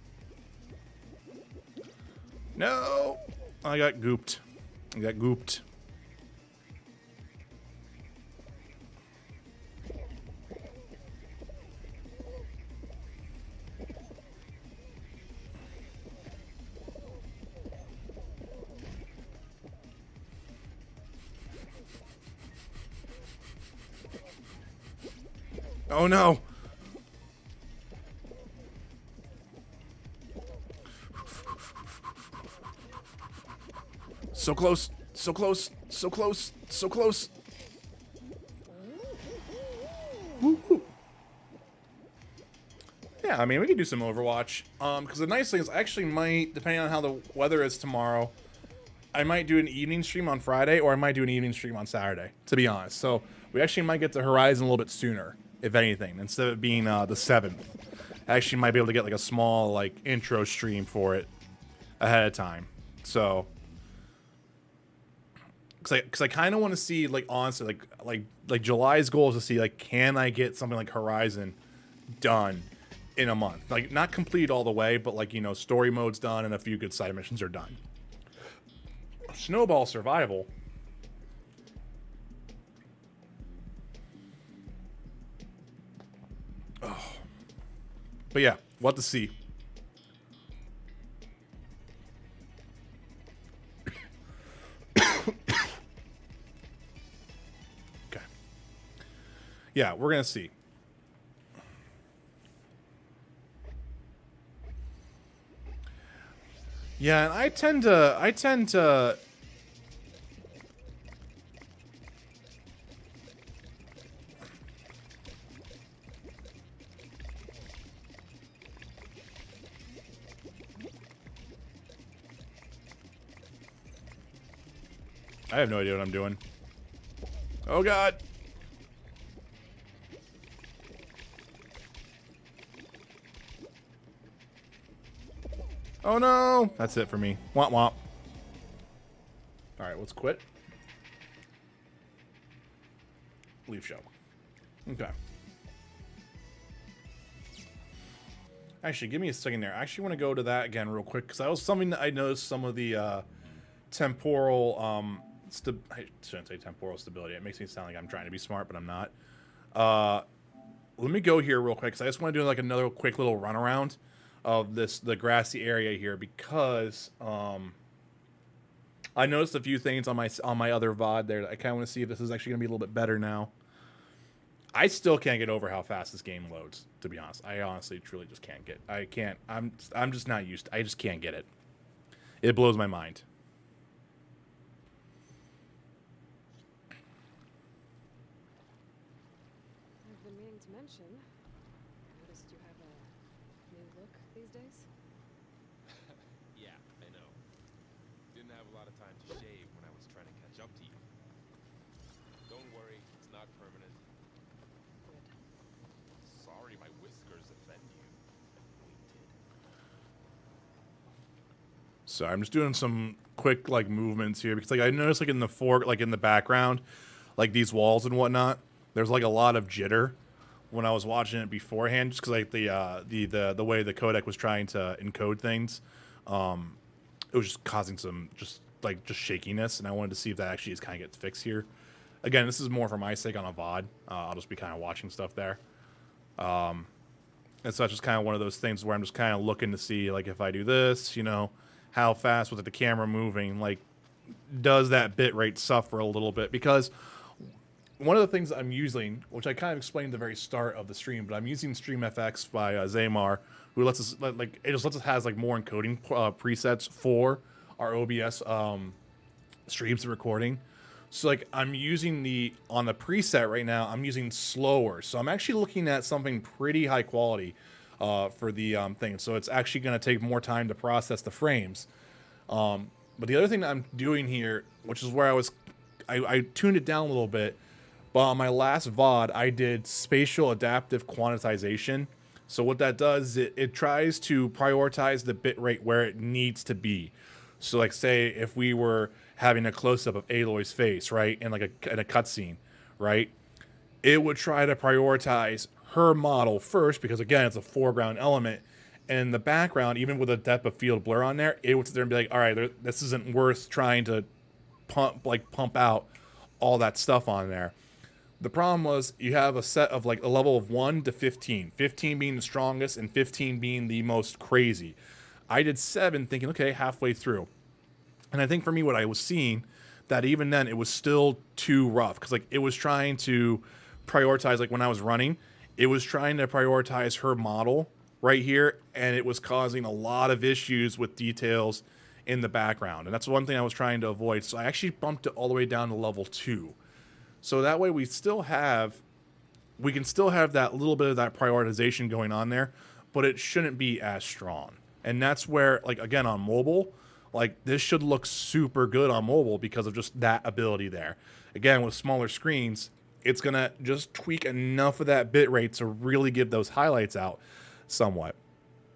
No! I got gooped. I got gooped. Oh no! So close, so close, so close, so close. Woo-hoo. Yeah, I mean, we could do some Overwatch. Because the nice thing is I actually might, depending on how the weather is tomorrow, I might do an evening stream on Friday or I might do an evening stream on Saturday, to be honest. So we actually might get to Horizon a little bit sooner, if anything, instead of being the 7th. I actually might be able to get like a small like intro stream for it ahead of time. So... Because I kind of want to see, like, honestly, like July's goal is to see, like, can I get something like Horizon done in a month? Like, not complete all the way, but, like, you know, story mode's done and a few good side missions are done. Snowball Survival. Oh. But yeah, what to see. Yeah, we're gonna see. Yeah, and I tend to I have no idea what I'm doing. Oh god. Oh no! That's it for me. Womp womp. Alright, let's quit. Leave show. Okay. Actually, give me a second there. I actually want to go to that again real quick, because that was something that I noticed some of the temporal, I shouldn't say temporal stability. It makes me sound like I'm trying to be smart, but I'm not. Let me go here real quick, because I just want to do like another quick little run around of the grassy area here, because I noticed a few things on my other VOD there. That I kind of want to see if this is actually going to be a little bit better now. I still can't get over how fast this game loads, to be honest. I honestly, truly just can't get. I can't. I'm just not used. I just can't get it. It blows my mind. I've been meaning to mention. I noticed you have a new look these days. Yeah, I know. Didn't have a lot of time to shave when I was trying to catch up to you. Don't worry, it's not permanent. Good. Sorry my whiskers offend you. Acquainted. So I'm just doing some quick like movements here because like I noticed like in the background, like these walls and whatnot, there's like a lot of jitter when I was watching it beforehand, just because like the way the codec was trying to encode things, it was just causing some just shakiness, and I wanted to see if that actually just kind of gets fixed here. Again, this is more for my sake on a VOD. I'll just be kind of watching stuff there. And so it's just kind of one of those things where I'm just kind of looking to see, like, if I do this, you know, how fast with the camera moving, like, does that bit rate suffer a little bit? Because one of the things I'm using, which I kind of explained at the very start of the stream, but I'm using StreamFX by Zaymar, who lets us, like, it just lets us has, like, more encoding presets for our OBS streams and recording. So, like, I'm using on the preset right now, I'm using slower. So I'm actually looking at something pretty high quality for the thing. So it's actually going to take more time to process the frames. But the other thing that I'm doing here, which is where I tuned it down a little bit, but on my last VOD, I did spatial adaptive quantization. So what that does is it tries to prioritize the bit rate where it needs to be. So like say if we were having a close-up of Aloy's face, right, in like in a cutscene, right, it would try to prioritize her model first because again it's a foreground element, and in the background, even with a depth of field blur on there, it would sit there and be like, all right, this isn't worth trying to pump out all that stuff on there. The problem was you have a set of like a level of 1 to 15, 15 being the strongest and 15 being the most crazy. I did 7 thinking, okay, halfway through. And I think for me, what I was seeing, that even then it was still too rough because like it was trying to prioritize, like when I was running, it was trying to prioritize her model right here, and it was causing a lot of issues with details in the background. And that's one thing I was trying to avoid. So I actually bumped it all the way down to level 2. So that way we can still have that little bit of that prioritization going on there, but it shouldn't be as strong. And that's where, like, again, on mobile, like, this should look super good on mobile because of just that ability there. Again, with smaller screens, it's going to just tweak enough of that bit rate to really give those highlights out somewhat.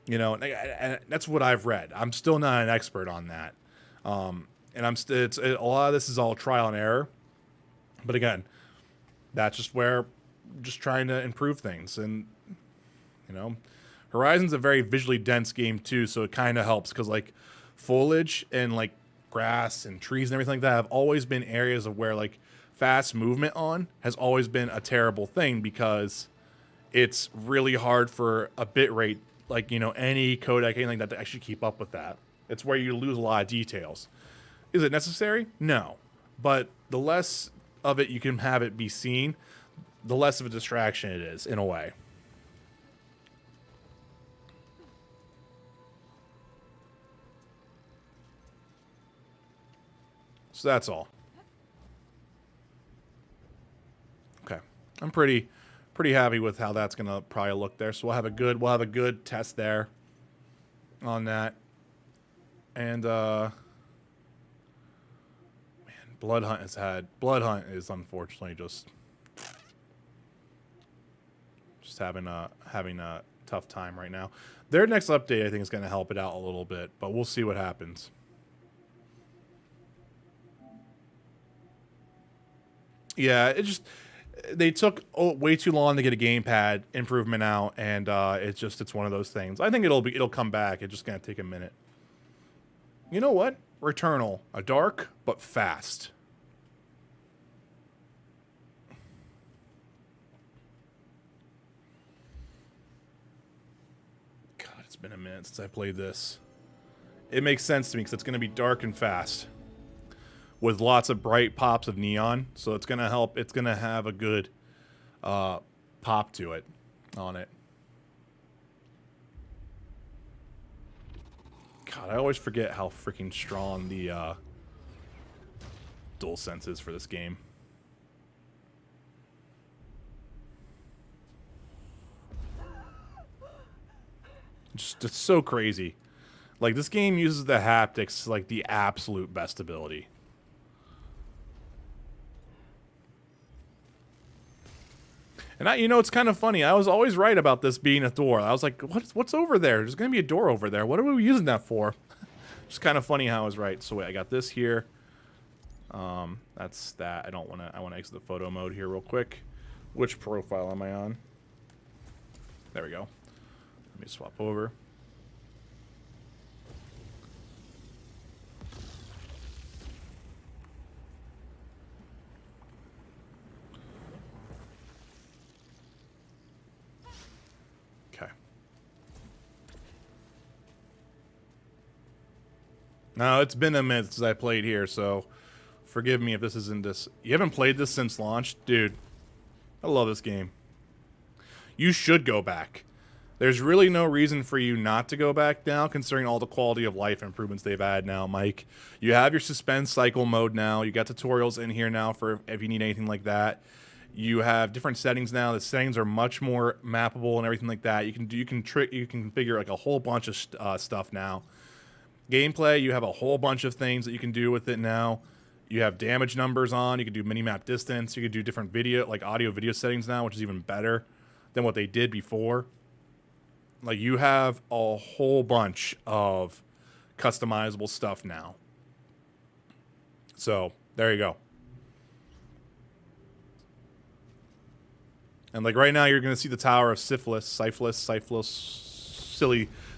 You know, and that's what I've read. I'm still not an expert on that. And a lot of this is all trial and error. But again, that's just trying to improve things. And, you know, Horizon's a very visually dense game too, so it kind of helps because like foliage and like grass and trees and everything like that have always been areas of where like fast movement on has always been a terrible thing because it's really hard for a bit rate, like, you know, any codec, anything like that, to actually keep up with that. It's where you lose a lot of details. Is it necessary? No. But the less of it you can have it be seen, the less of a distraction it is, in a way. So that's all. Okay. I'm pretty happy with how that's gonna probably look there. So we'll have a good test there on that. And man, Blood Hunt is unfortunately just having a tough time right now. Their next update I think is gonna help it out a little bit, but we'll see what happens. Yeah, they took way too long to get a gamepad improvement out, and it's one of those things. I think it'll come back. It's just gonna take a minute. You know what? Returnal, a dark but fast. God, it's been a minute since I played this. It makes sense to me because it's gonna be dark and fast. with lots of bright pops of neon. So it's gonna help. It's gonna have a good pop to it on it. God, I always forget how freaking strong the DualSense is for this game. Just it's so crazy. Like, this game uses the haptics like the absolute best ability. And you know, it's kind of funny. I was always right about this being a door. I was like, what's over there? There's going to be a door over there. What are we using that for? It's kind of funny how I was right. So wait, I got this here. That's that. I want to exit the photo mode here real quick. Which profile am I on? There we go. Let me swap over. Okay. Now, it's been a minute since I played here, so forgive me if this isn't this. You haven't played this since launch? Dude, I love this game. You should go back. There's really no reason for you not to go back now, considering all the quality of life improvements they've had now, Mike. You have your suspense cycle mode now. You got tutorials in here now for if you need anything like that. You have different settings now. The settings are much more mappable and everything like that. You can configure like a whole bunch of stuff now. Gameplay, you have a whole bunch of things that you can do with it now. You have damage numbers on. You can do mini-map distance. You can do different video, like audio-video settings now, which is even better than what they did before. Like, you have a whole bunch of customizable stuff now. So, there you go. And, like, right now, you're going to see the Tower of Syphilis,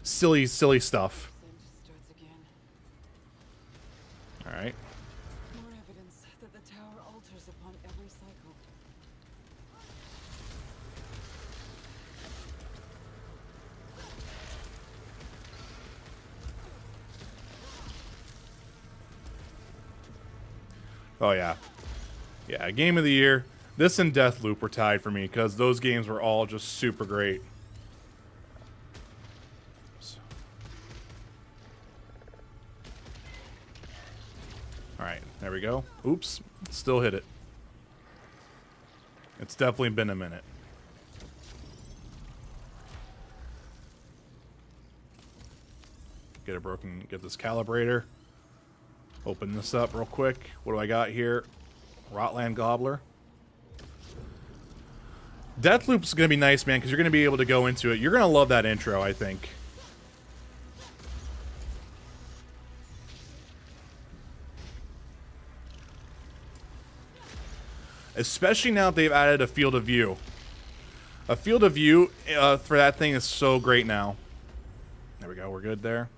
silly stuff. All right. More evidence that the tower alters upon every cycle. Oh, yeah. Yeah, Game of the Year. This and Deathloop were tied for me because those games were all just super great. Alright, there we go. Oops, still hit it. It's definitely been a minute. Get this calibrator. Open this up real quick. What do I got here? Rotland Gobbler. Deathloop's gonna be nice, man, because you're gonna be able to go into it. You're gonna love that intro, I think. Especially now that they've added a field of view. A field of view for that thing is so great now. There we go. We're good there.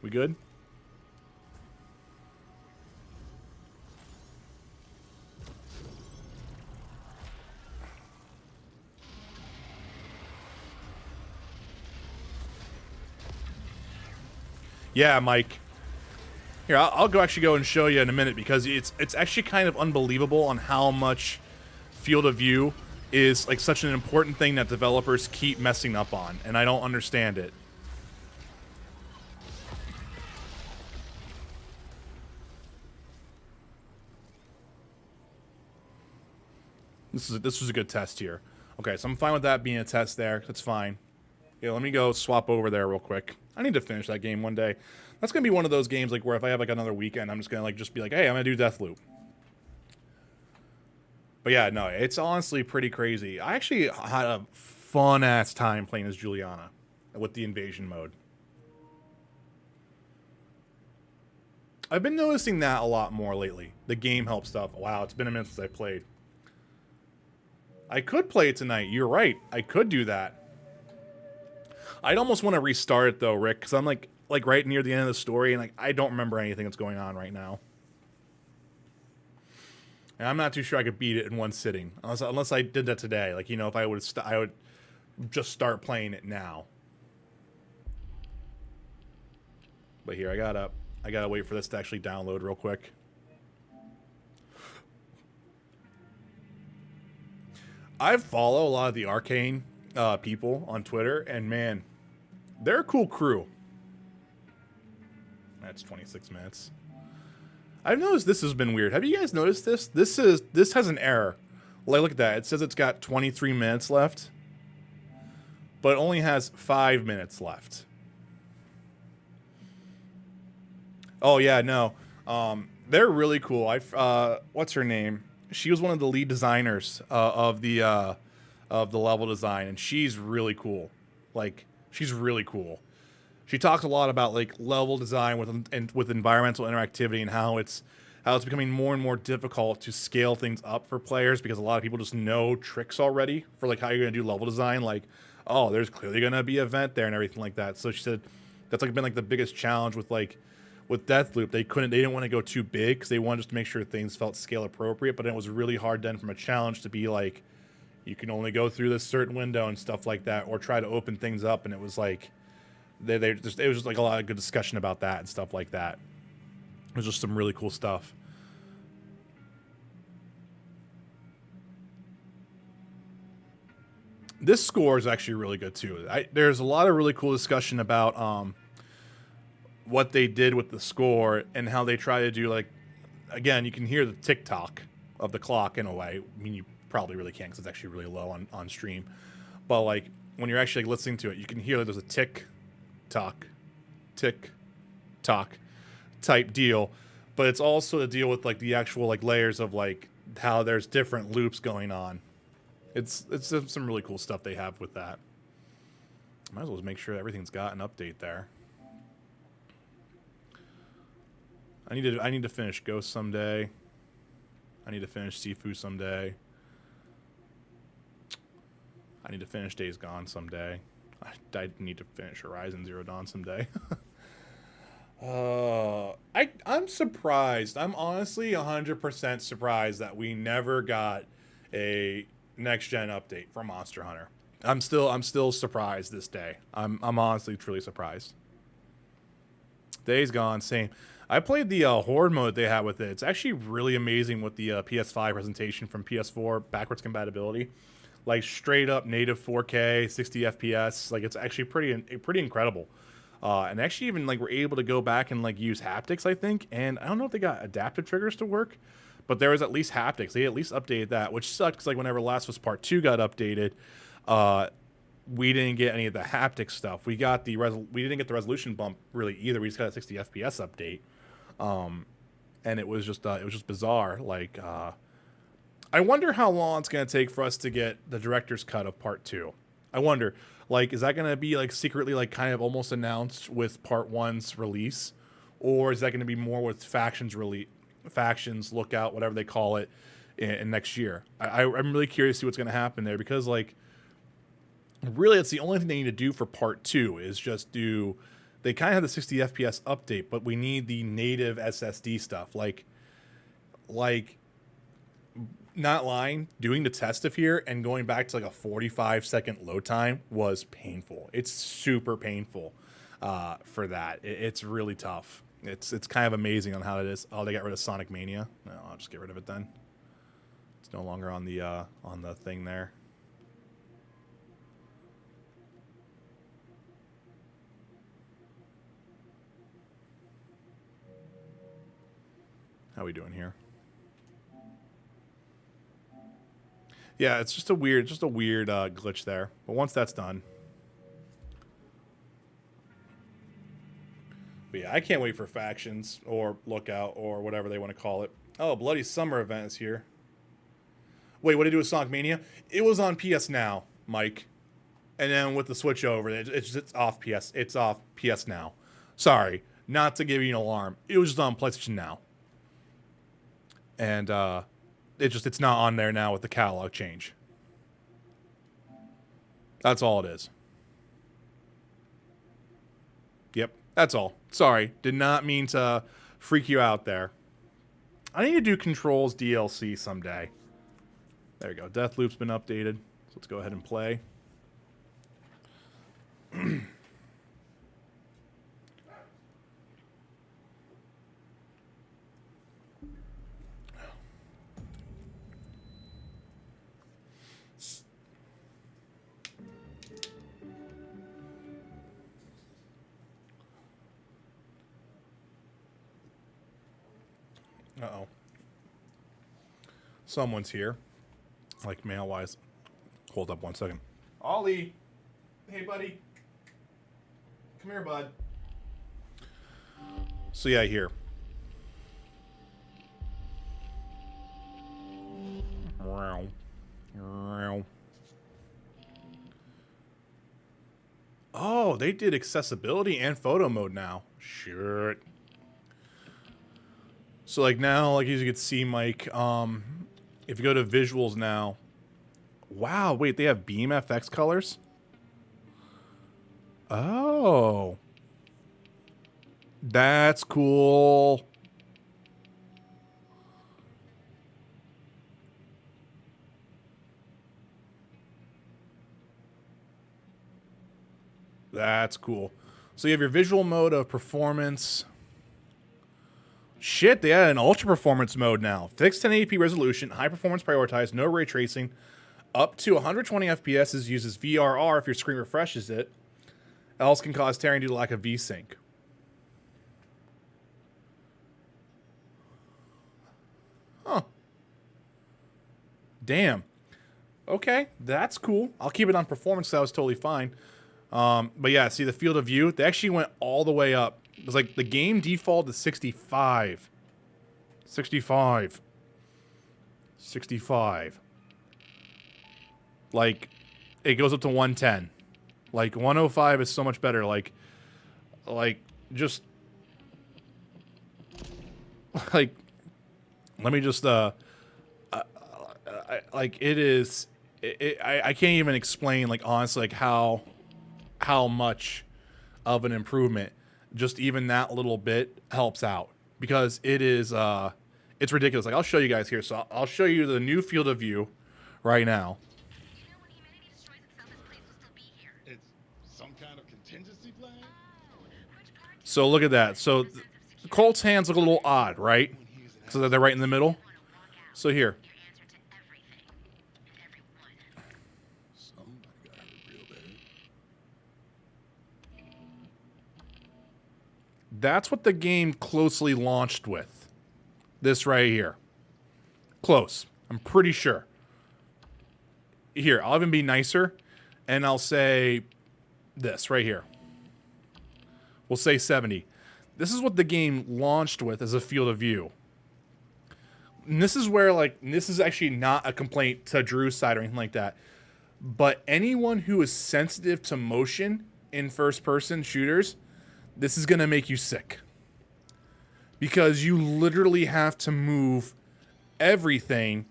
We good? Yeah, Mike. Here, I'll actually go and show you in a minute because it's actually kind of unbelievable on how much field of view is like such an important thing that developers keep messing up on, and I don't understand it. This was a good test here. Okay, so I'm fine with that being a test there. That's fine. Yeah, let me go swap over there real quick. I need to finish that game one day. That's gonna be one of those games like where if I have like another weekend, I'm just gonna like be like, hey, I'm gonna do Deathloop. But yeah, no, it's honestly pretty crazy. I actually had a fun ass time playing as Juliana with the invasion mode. I've been noticing that a lot more lately. The game help stuff. Wow, it's been a minute since I played. I could play it tonight. You're right. I could do that. I'd almost want to restart it though, Rick, because I'm like right near the end of the story, and like I don't remember anything that's going on right now. And I'm not too sure I could beat it in one sitting, unless I did that today. Like, you know, if I would just start playing it now. But here, I gotta wait for this to actually download real quick. I follow a lot of the Arcane people on Twitter, and man, they're a cool crew. That's 26 minutes. I've noticed this has been weird. Have you guys noticed this? This has an error. Like, look at that. It says it's got 23 minutes left, but it only has 5 minutes left. Oh yeah, no. They're really cool. What's her name? She was one of the lead designers of the level design, and she's really cool. Like, she's really cool. She talks a lot about like level design with environmental interactivity and how it's becoming more and more difficult to scale things up for players because a lot of people just know tricks already for like how you're gonna do level design. Like, oh, there's clearly gonna be an event there and everything like that. So she said that's like been like the biggest challenge with Deathloop. They didn't want to go too big because they wanted just to make sure things felt scale appropriate. But it was really hard then from a challenge to be like, you can only go through this certain window and stuff like that, or try to open things up. And it was like. It was just like a lot of good discussion about that and stuff like that. It was just some really cool stuff. This score is actually really good too. There's a lot of really cool discussion about what they did with the score and how they try to do, like, again, you can hear the tick-tock of the clock in a way. I mean, you probably really can't because it's actually really low on stream. But like when you're actually like, listening to it, you can hear that there's a tick tock type deal, but it's also to deal with like the actual like layers of like how there's different loops going on. It's some really cool stuff they have with that. Might as well just make sure everything's got an update there. I need to finish Ghost someday. I need to finish Sifu someday. I need to finish Days Gone someday. I need to finish Horizon Zero Dawn someday. I'm surprised. I'm honestly 100% surprised that we never got a next gen update for Monster Hunter. I'm still surprised this day. I'm honestly truly surprised. Days Gone, same. I played the Horde mode they had with it. It's actually really amazing with the PS5 presentation from PS4 backwards compatibility. Like straight up native 4K, 60 FPS. Like it's actually pretty incredible. And actually even like we're able to go back and like use haptics, I think. And I don't know if they got adaptive triggers to work, but there was at least haptics. They at least updated that, which sucked because like whenever Last of Us Part 2 got updated, we didn't get any of the haptic stuff. We didn't get the resolution bump really either. We just got a 60 FPS update. And it was just bizarre. Like I wonder how long it's going to take for us to get the director's cut of Part 2. I wonder, like, is that going to be, like, secretly, like, kind of almost announced with Part 1's release? Or is that going to be more with Factions, Lookout, whatever they call it, in next year? I'm really curious to see what's going to happen there because, like, really, it's the only thing they need to do for Part 2 is just do... They kind of have the 60 FPS update, but we need the native SSD stuff. Like... Not lying, doing the test of here and going back to like a 45-second load time was painful. It's super painful for that. It's really tough. It's kind of amazing on how it is. Oh, they got rid of Sonic Mania. No, I'll just get rid of it then. It's no longer on the thing there. How are we doing here? Yeah, it's just a weird glitch there. But once that's done, but yeah, I can't wait for Factions or Lookout or whatever they want to call it. Oh, Bloody Summer event is here. Wait, what did it do with Sonic Mania? It was on PS Now, Mike, and then with the switch over, it's off PS. It's off PS Now. Sorry, not to give you an alarm. It was just on PlayStation Now, and it's not on there now with the catalog change. That's all it is. Yep, that's all. Sorry, did not mean to freak you out there. I need to do Controls DLC someday. There you go. Deathloop's been updated. So let's go ahead and play. Uh-oh. Someone's here. Like, mail-wise. Hold up 1 second. Ollie! Hey, buddy. Come here, bud. So, yeah, here. Oh, they did accessibility and photo mode now. Sure. So like now, like as you can see, Mike, if you go to visuals now, wow, wait, they have Beam FX colors? Oh. That's cool. That's cool. So you have your visual mode of performance. Shit, they added an ultra performance mode now. Fixed 1080p resolution, high performance prioritized, no ray tracing. Up to 120 FPS uses VRR if your screen refreshes it. Else can cause tearing due to lack of VSync. Huh. Damn. Okay, that's cool. I'll keep it on performance, so that was totally fine. But yeah, see the field of view? They actually went all the way up. It was like the game default to 65. 65. 65. Like, it goes up to 110. Like, 105 is so much better. Like, just... Like, let me just, like, it is... I can't even explain, like, honestly, like, how much of an improvement just even that little bit helps out, because it is it's ridiculous. Like, I'll show you guys here. So I'll show you the new field of view right now. It's some kind of contingency plan. So look at that. So Colt's hands look a little odd, right? So they're right in the middle. So here. That's what the game closely launched with. This right here. Close. I'm pretty sure. Here, I'll even be nicer, and I'll say this right here. We'll say 70. This is what the game launched with as a field of view. And this is where, like, this is actually not a complaint to Drew's side or anything like that. But anyone who is sensitive to motion in first-person shooters, this is going to make you sick. Because you literally have to move everything.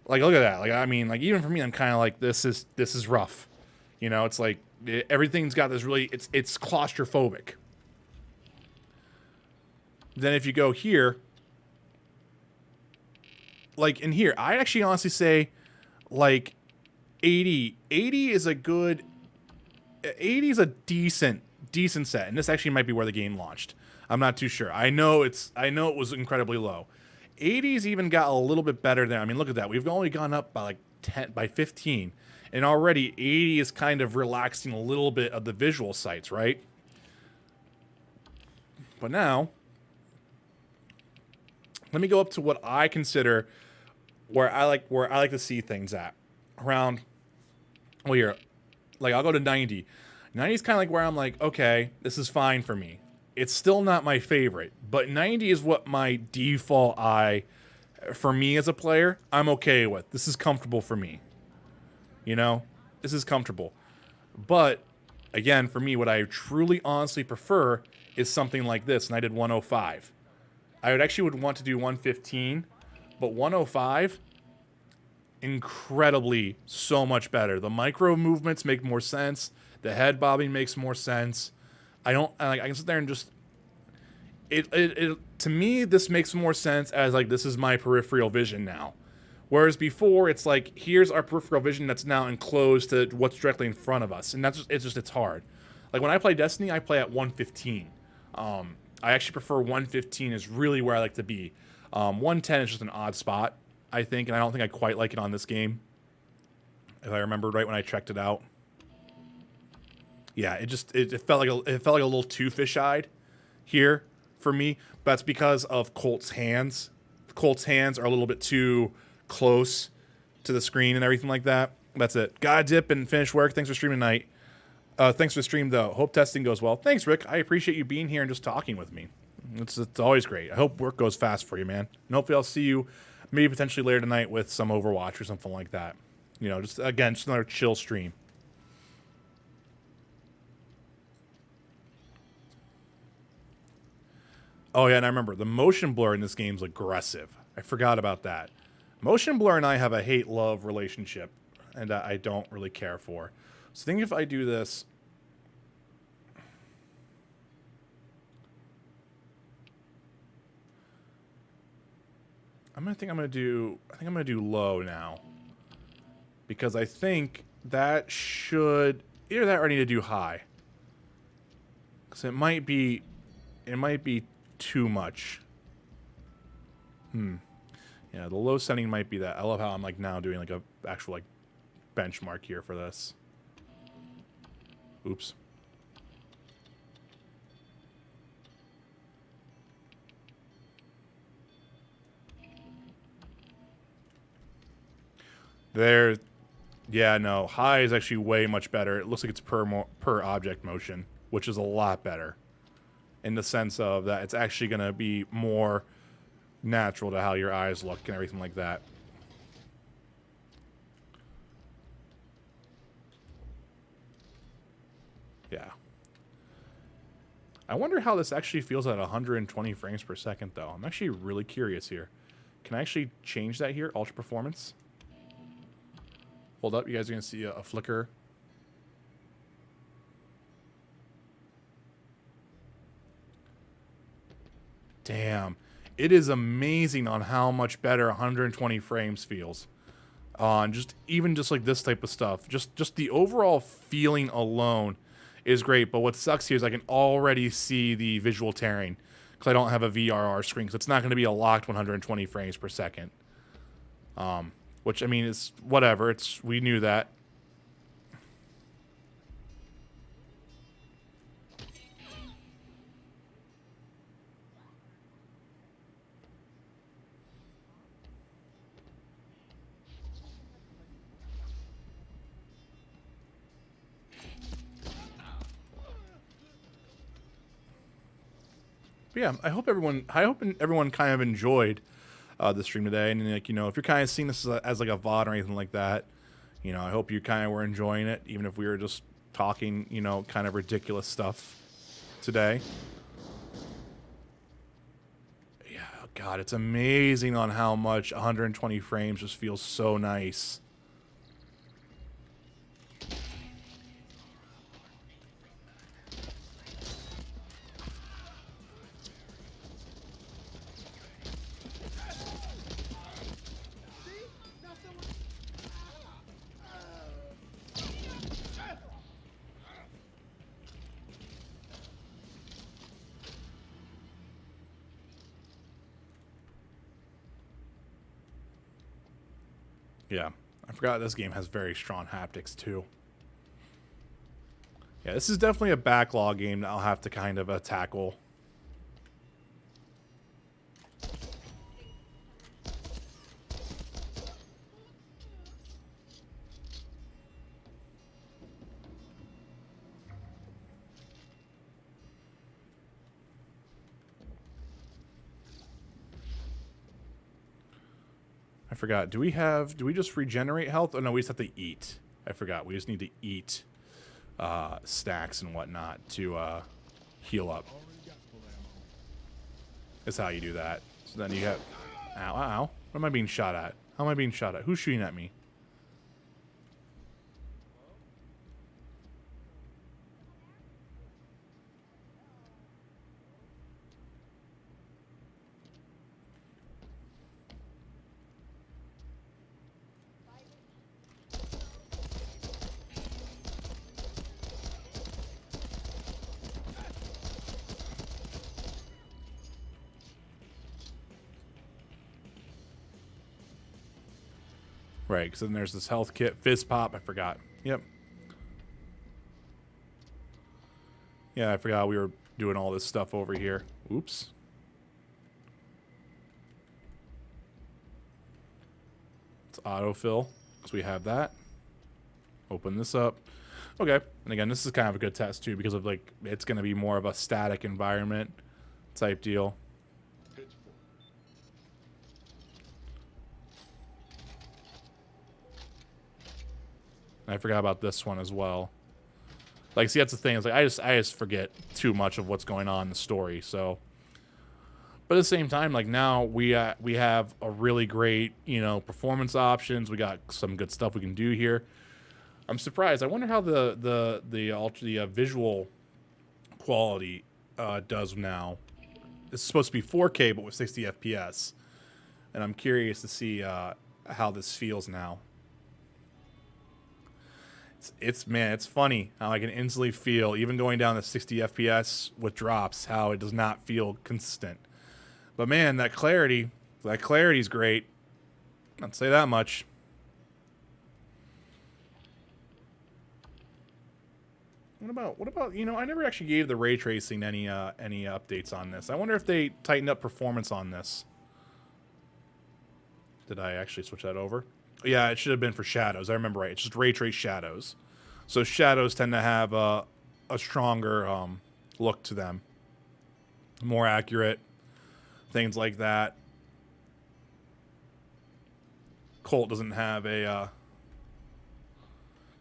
Like, look at that. Like, I mean, like, even for me, I'm kind of like, this is rough. You know, it's like, everything's got this really, it's claustrophobic. Then if you go here, like, in here, I actually honestly say, like, 80 is a good, 80 is a decent set, and this actually might be where the game launched. I'm not too sure. I know it was incredibly low. 80's even got a little bit better there. I mean, look at that. We've only gone up by like 15, and already 80 is kind of relaxing a little bit of the visual sights, right? But now, let me go up to what I consider where I like to see things at. Around, well, here, like, I'll go to 90. 90 is kind of like where I'm like, okay, this is fine for me. It's still not my favorite, but 90 is what my default for me as a player, I'm okay with. This is comfortable for me. You know? This is comfortable. But, again, for me, what I truly honestly prefer is something like this, and I did 105. I would want to do 115, but 105, incredibly so much better. The micro movements make more sense. The head bobbing makes more sense. I can sit there and just, to me, this makes more sense as, like, this is my peripheral vision now. Whereas before, it's like, here's our peripheral vision that's now enclosed to what's directly in front of us. And it's hard. Like, when I play Destiny, I play at 115. I actually prefer 115 is really where I like to be. 110 is just an odd spot, I think, and I don't think I quite like it on this game. If I remember right when I checked it out. Yeah, it felt like a little too fish-eyed here for me. But that's because of Colt's hands Colt's hands are a little bit too close to the screen and everything like that. That's it. Gotta dip and finish work. Thanks for streaming tonight. Thanks for the stream, though. Hope testing goes well. Thanks, Rick. I appreciate you being here and just talking with me. It's always great. I hope work goes fast for you, man. And hopefully I'll see you maybe potentially later tonight with some Overwatch or something like that. You know, just, again, just another chill stream. Oh, yeah, and I remember the motion blur in this game is aggressive. I forgot about that. Motion blur and I have a hate-love relationship, and I don't really care for. So I think if I do this... I think I'm gonna do low now. Because I think that should... Either that or I need to do high. Because it might be too much. Yeah, the low setting might be that. I love how I'm like now doing like a actual like benchmark here for this. Oops. There, yeah, no, high is actually way much better. It looks like it's per object motion, which is a lot better. In the sense of that it's actually going to be more natural to how your eyes look and everything like that. Yeah. I wonder how this actually feels at 120 frames per second, though. I'm actually really curious here. Can I actually change that here? Ultra performance? Hold up. You guys are going to see a flicker. Damn. It is amazing on how much better 120 frames feels. On just like this type of stuff. Just the overall feeling alone is great. But what sucks here is I can already see the visual tearing because I don't have a VRR screen. So it's not going to be a locked 120 frames per second. Which, I mean, is whatever. We knew that. But yeah, I hope everyone kind of enjoyed the stream today, and like, you know, if you're kind of seeing this as like a VOD or anything like that, you know, I hope you kind of were enjoying it, even if we were just talking, you know, kind of ridiculous stuff today. Yeah, God, it's amazing on how much 120 frames just feels so nice. Yeah, I forgot this game has very strong haptics too. Yeah, this is definitely a backlog game that I'll have to kind of tackle. I forgot. Do we just regenerate health? Oh, no, we just have to eat. I forgot. We just need to eat snacks and whatnot to heal up. That's how you do that. So then you have... Ow, ow. What am I being shot at? How am I being shot at? Who's shooting at me? Right, because then there's this health kit, fizz pop, I forgot. Yep. Yeah, I forgot we were doing all this stuff over here. Oops. autofill, because we have that. Open this up. Okay, and again, this is kind of a good test too, because of like it's going to be more of a static environment type deal. Pitchfork. I forgot about this one as well. Like, see, that's the thing. Is like I just forget too much of what's going on in the story. So, but at the same time, like now we have a really great, you know, performance options. We got some good stuff we can do here. I'm surprised. I wonder how the visual quality does now. It's supposed to be 4K, but with 60 FPS, and I'm curious to see how this feels now. It's funny how I can instantly feel, even going down to 60 FPS with drops, how it does not feel consistent. But man, that clarity's great. I'd say that much. What about, you know, I never actually gave the ray tracing any updates on this. I wonder if they tightened up performance on this. Did I actually switch that over? Yeah, it should have been for shadows. I remember right. It's just ray trace shadows. So shadows tend to have a stronger look to them. More accurate. Things like that. Colt doesn't have a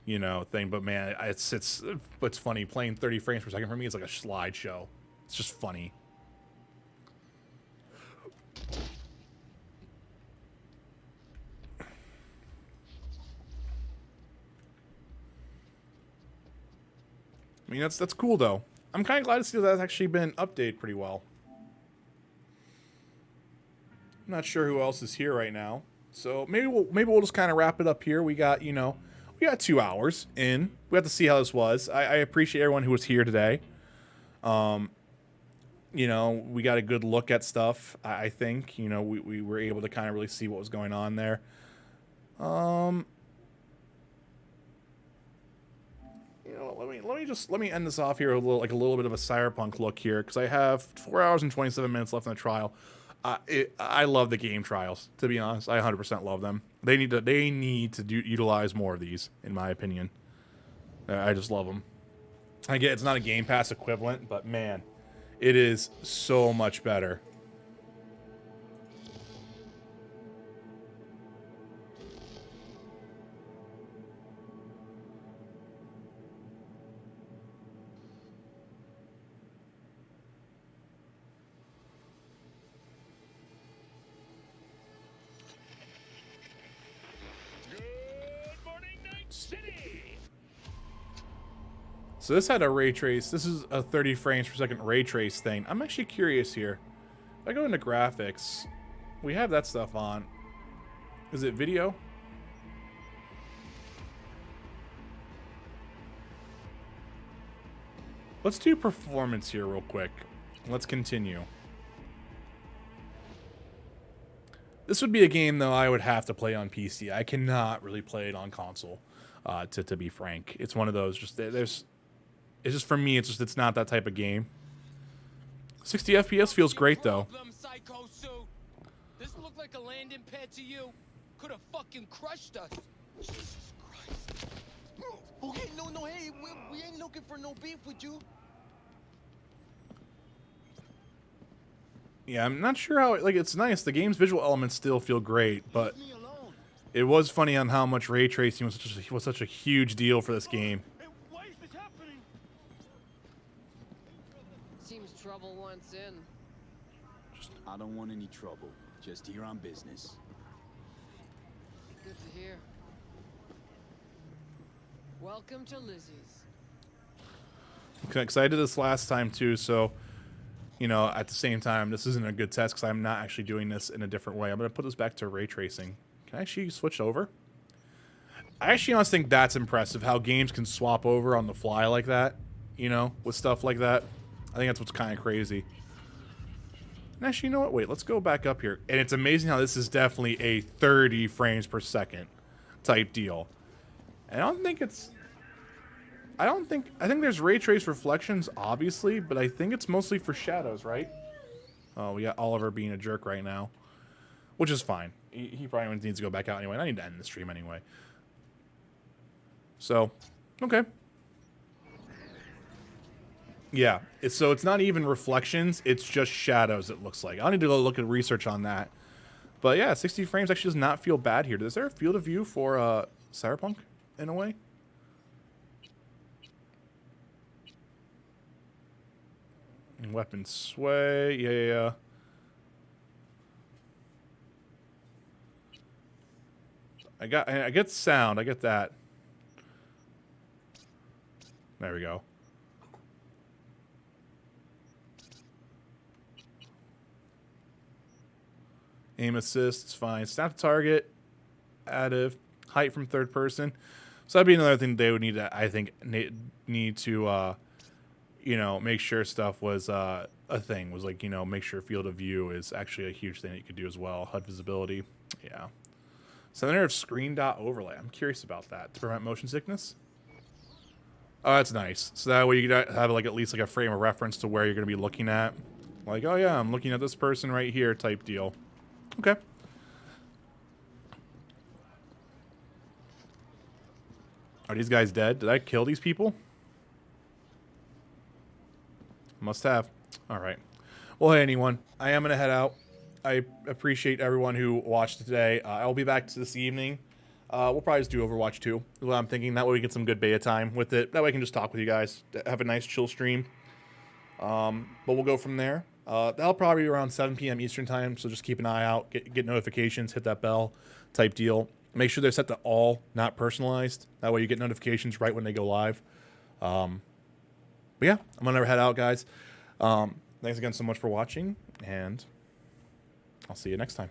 you know, thing, but man, it's funny. Playing 30 frames per second for me is like a slideshow. It's just funny. I mean, that's cool though. I'm kind of glad to see that that's actually been updated pretty well. I'm not sure who else is here right now, so maybe we'll just kind of wrap it up here. We got, you know, we got 2 hours in. We have to see how this was. I appreciate everyone who was here today. You know, we got a good look at stuff. I think, you know, we were able to kind of really see what was going on there. You know, let me end this off here a little bit of a cyberpunk look here, because I have 4 hours and 27 minutes left in the trial. I love the game trials, to be honest. I 100% love them. They need to utilize more of these, in my opinion. I just love them. I get it's not a Game Pass equivalent, but man, it is so much better. So this had a ray trace. This is a 30 frames per second ray trace thing. I'm actually curious here. If I go into graphics, we have that stuff on. Is it video? Let's do performance here real quick. Let's continue. This would be a game, though, I would have to play on PC. I cannot really play it on console, to be frank. It's one of those, just there's... It's just, for me, it's not that type of game. 60 FPS feels great, though. This looked like a landing pad to you. Could have fucking crushed us. Jesus Christ. Okay, no, hey, we ain't looking for no beef with you. Yeah, I'm not sure how, like, it's nice. The game's visual elements still feel great, but it was funny on how much ray tracing was such a huge deal for this game. Trouble once in. I don't want any trouble. Just here on business. Good to hear. Welcome to Lizzie's. Okay, because I did this last time too, so, you know, at the same time, this isn't a good test because I'm not actually doing this in a different way. I'm going to put this back to ray tracing. Can I actually switch over? I actually honestly think that's impressive, how games can swap over on the fly like that, you know, with stuff like that. I think that's what's kind of crazy. And actually, you know what? Wait, let's go back up here. And it's amazing how this is definitely a 30 frames per second type deal. And I think there's ray trace reflections, obviously, but I think it's mostly for shadows, right? Oh, we got Oliver being a jerk right now, which is fine. he probably needs to go back out anyway. And I need to end the stream anyway. So, okay. Yeah, so it's not even reflections, it's just shadows, it looks like. I'll need to go look at research on that. But yeah, 60 frames actually does not feel bad here. Is there a field of view for Cyberpunk, in a way? Weapon sway, yeah. I get sound, I get that. There we go. Aim assist, it's fine. Snap to target, additive, height from third person. So that'd be another thing they would need to, I think, need to, you know, make sure stuff was a thing. Was like, you know, make sure field of view is actually a huge thing that you could do as well. HUD visibility, yeah. Center of screen dot overlay. I'm curious about that to prevent motion sickness. Oh, that's nice. So that way you could have like at least like a frame of reference to where you're going to be looking at. Like, oh yeah, I'm looking at this person right here type deal. Okay. Are these guys dead? Did I kill these people? Must have. All right. Well, hey, anyone. I am going to head out. I appreciate everyone who watched today. I'll be back this evening. We'll probably just do Overwatch 2. Is what I'm thinking. That way we get some good beta time with it. That way I can just talk with you guys. Have a nice chill stream. But we'll go from there. That'll probably be around 7 p.m. Eastern time, so just keep an eye out, get notifications, hit that bell type deal. Make sure they're set to all, not personalized. That way you get notifications right when they go live. But yeah, I'm going to head out, guys. Thanks again so much for watching, and I'll see you next time.